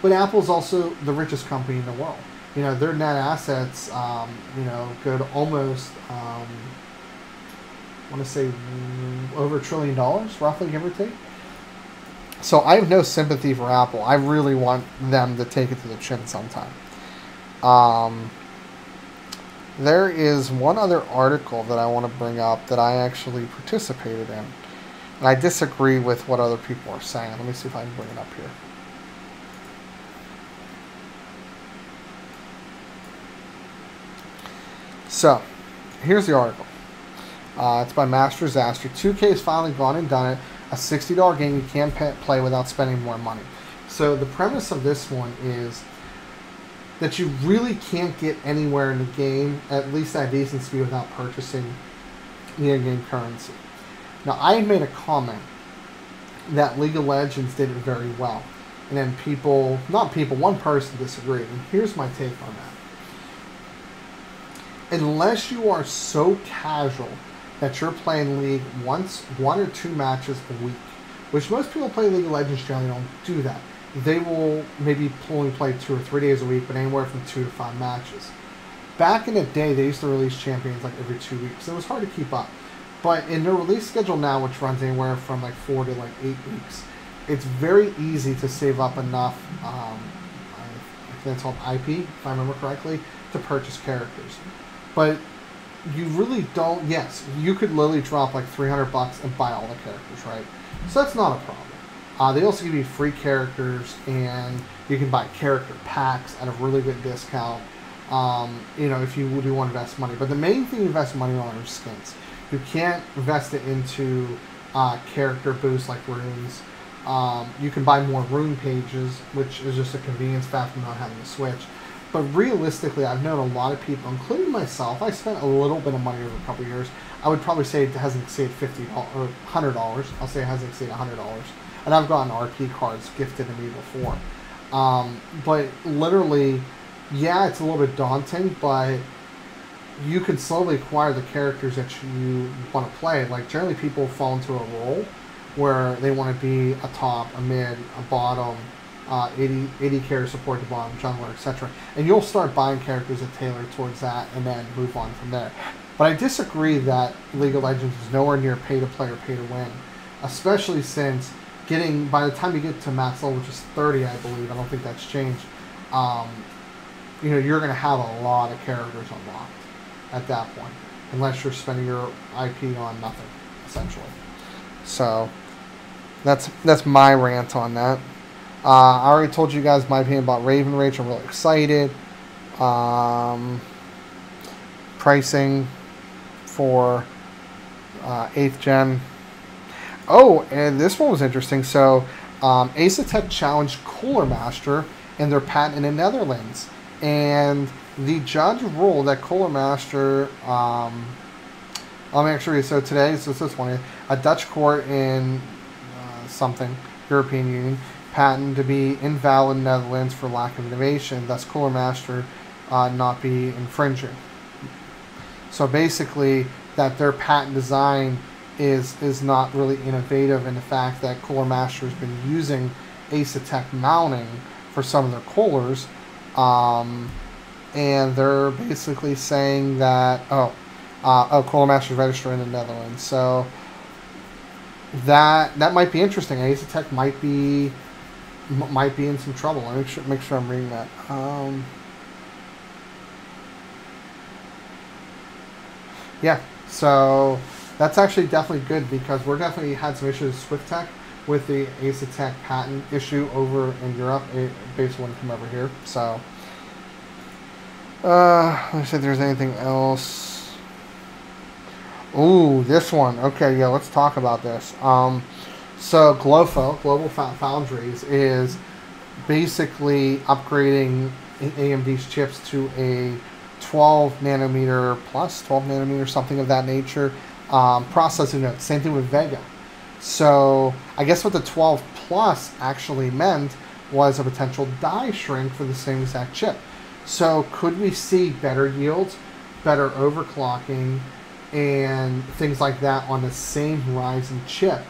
but Apple's also the richest company in the world. You know, their net assets, you know, go to almost, I want to say over $1 trillion, roughly, give or take. So I have no sympathy for Apple. I really want them to take it to the chin sometime. There is one other article that I want to bring up that I actually participated in. And I disagree with what other people are saying. Let me see if I can bring it up here. So, here's the article. It's by Master Disaster. 2K has finally gone and done it. A $60 game you can't play without spending more money. So the premise of this one is that you really can't get anywhere in the game, at least at decent speed, without purchasing the in-game currency. Now, I made a comment that League of Legends did it very well. And then one person disagreed. And here's my take on that. Unless you are so casual that you're playing League one or two matches a week, which most people play League of Legends generally don't do that. They will maybe only play 2 or 3 days a week, but anywhere from 2 to 5 matches. Back in the day, they used to release champions like every 2 weeks. It was hard to keep up. But in their release schedule now, which runs anywhere from like 4 to like 8 weeks, it's very easy to save up enough, I think that's called IP, if I remember correctly, to purchase characters. But you really don't, yes, you could literally drop like $300 and buy all the characters, right? So that's not a problem. They also give you free characters, and you can buy character packs at a really good discount, if you do want to invest money. But the main thing you invest money on are skins. You can't invest it into character boosts like runes. You can buy more rune pages, which is just a convenience factor not having to switch. But realistically, I've known a lot of people, including myself, I spent a little bit of money over a couple of years. I would probably say it hasn't exceeded $50 or $100. I'll say it hasn't exceeded $100. And I've gotten RP cards gifted to me before. But literally, yeah, it's a little bit daunting, but you can slowly acquire the characters that you want to play. Like, generally people fall into a role where they want to be a top, a mid, a bottom, 80 carry support at the bottom, jungler, etc. And you'll start buying characters that tailor towards that and then move on from there. But I disagree that League of Legends is nowhere near pay-to-play or pay-to-win. Especially since by the time you get to max level, which is 30, I believe, I don't think that's changed, you're going to have a lot of characters unlocked at that point. Unless you're spending your IP on nothing, essentially. So, that's my rant on that. I already told you guys my opinion about Raven Rage. I'm really excited. Pricing for 8th gen. Oh, and this one was interesting. So, Asetek challenged Cooler Master in their patent in the Netherlands. And the judge ruled that Cooler Master, I'll make sure. So today, so this one, a Dutch court in European Union, patent to be invalid in the Netherlands for lack of innovation, thus Cooler Master not be infringing. So basically, that their patent design is not really innovative in the fact that Cooler Master has been using Asetek mounting for some of their coolers, and they're basically saying that Cooler Master is registered in the Netherlands, so that might be interesting. Asetek might be in some trouble. Let me make sure I'm reading that. Yeah, so that's actually definitely good because we're definitely had some issues with SwiftTech with the Asetek patent issue over in Europe. It basically wouldn't come over here. So, let me see if there's anything else. Ooh, this one. Okay, yeah, let's talk about this. So Global Foundries, is basically upgrading AMD's chips to a 12 nanometer plus, 12 nanometer, something of that nature, processing node. Same thing with Vega. So I guess what the 12 plus actually meant was a potential die shrink for the same exact chip. So could we see better yields, better overclocking, and things like that on the same Ryzen chip?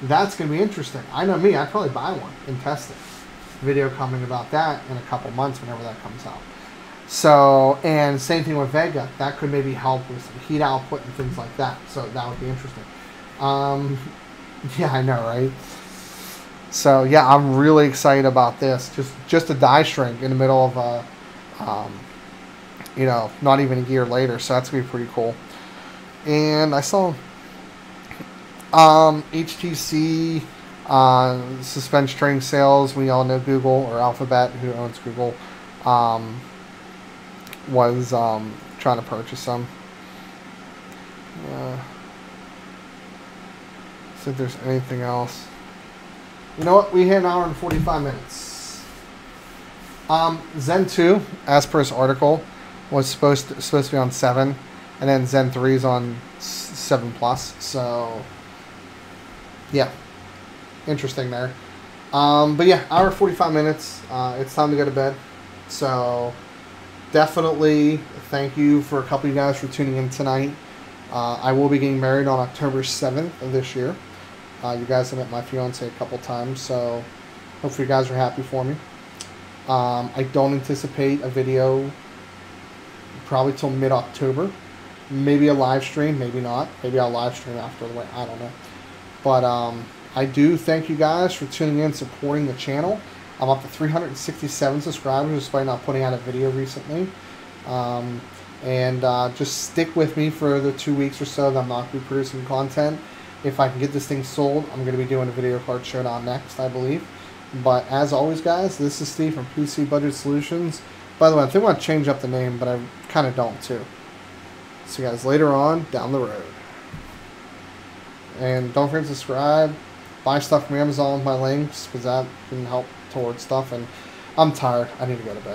That's going to be interesting. I know me, I'd probably buy one and test it. Video coming about that in a couple months whenever that comes out. So, and same thing with Vega. That could maybe help with some heat output and things like that. So that would be interesting. Yeah, I know, right? So yeah, I'm really excited about this. Just a die shrink in the middle of a, not even a year later. So that's going to be pretty cool. And I saw HTC suspends trading sales. We all know Google, or Alphabet, who owns Google, was trying to purchase some. See if there's anything else. You know what? We hit an hour and 45 minutes. Zen 2, as per this article, was supposed to be on 7, and then Zen 3 is on 7 plus. So, yeah, interesting there. But yeah, hour 45 minutes. It's time to go to bed. So, definitely thank you for a couple of you guys for tuning in tonight. I will be getting married on October 7th of this year. You guys have met my fiance a couple times, so hopefully you guys are happy for me. I don't anticipate a video probably till mid-October. Maybe a live stream, maybe not. Maybe I'll live stream after the way, I don't know. But I do thank you guys for tuning in, supporting the channel. I'm up to 367 subscribers despite not putting out a video recently. Just stick with me for the 2 weeks or so that I'm not going to be producing content. If I can get this thing sold, I'm going to be doing a video card showdown next, I believe. But as always, guys, this is Steve from PC Budget Solutions. By the way, I think I want to change up the name, but I kind of don't, too. See you guys later on down the road. And don't forget to subscribe. Buy stuff from Amazon with my links, because that can help towards stuff. And I'm tired. I need to go to bed.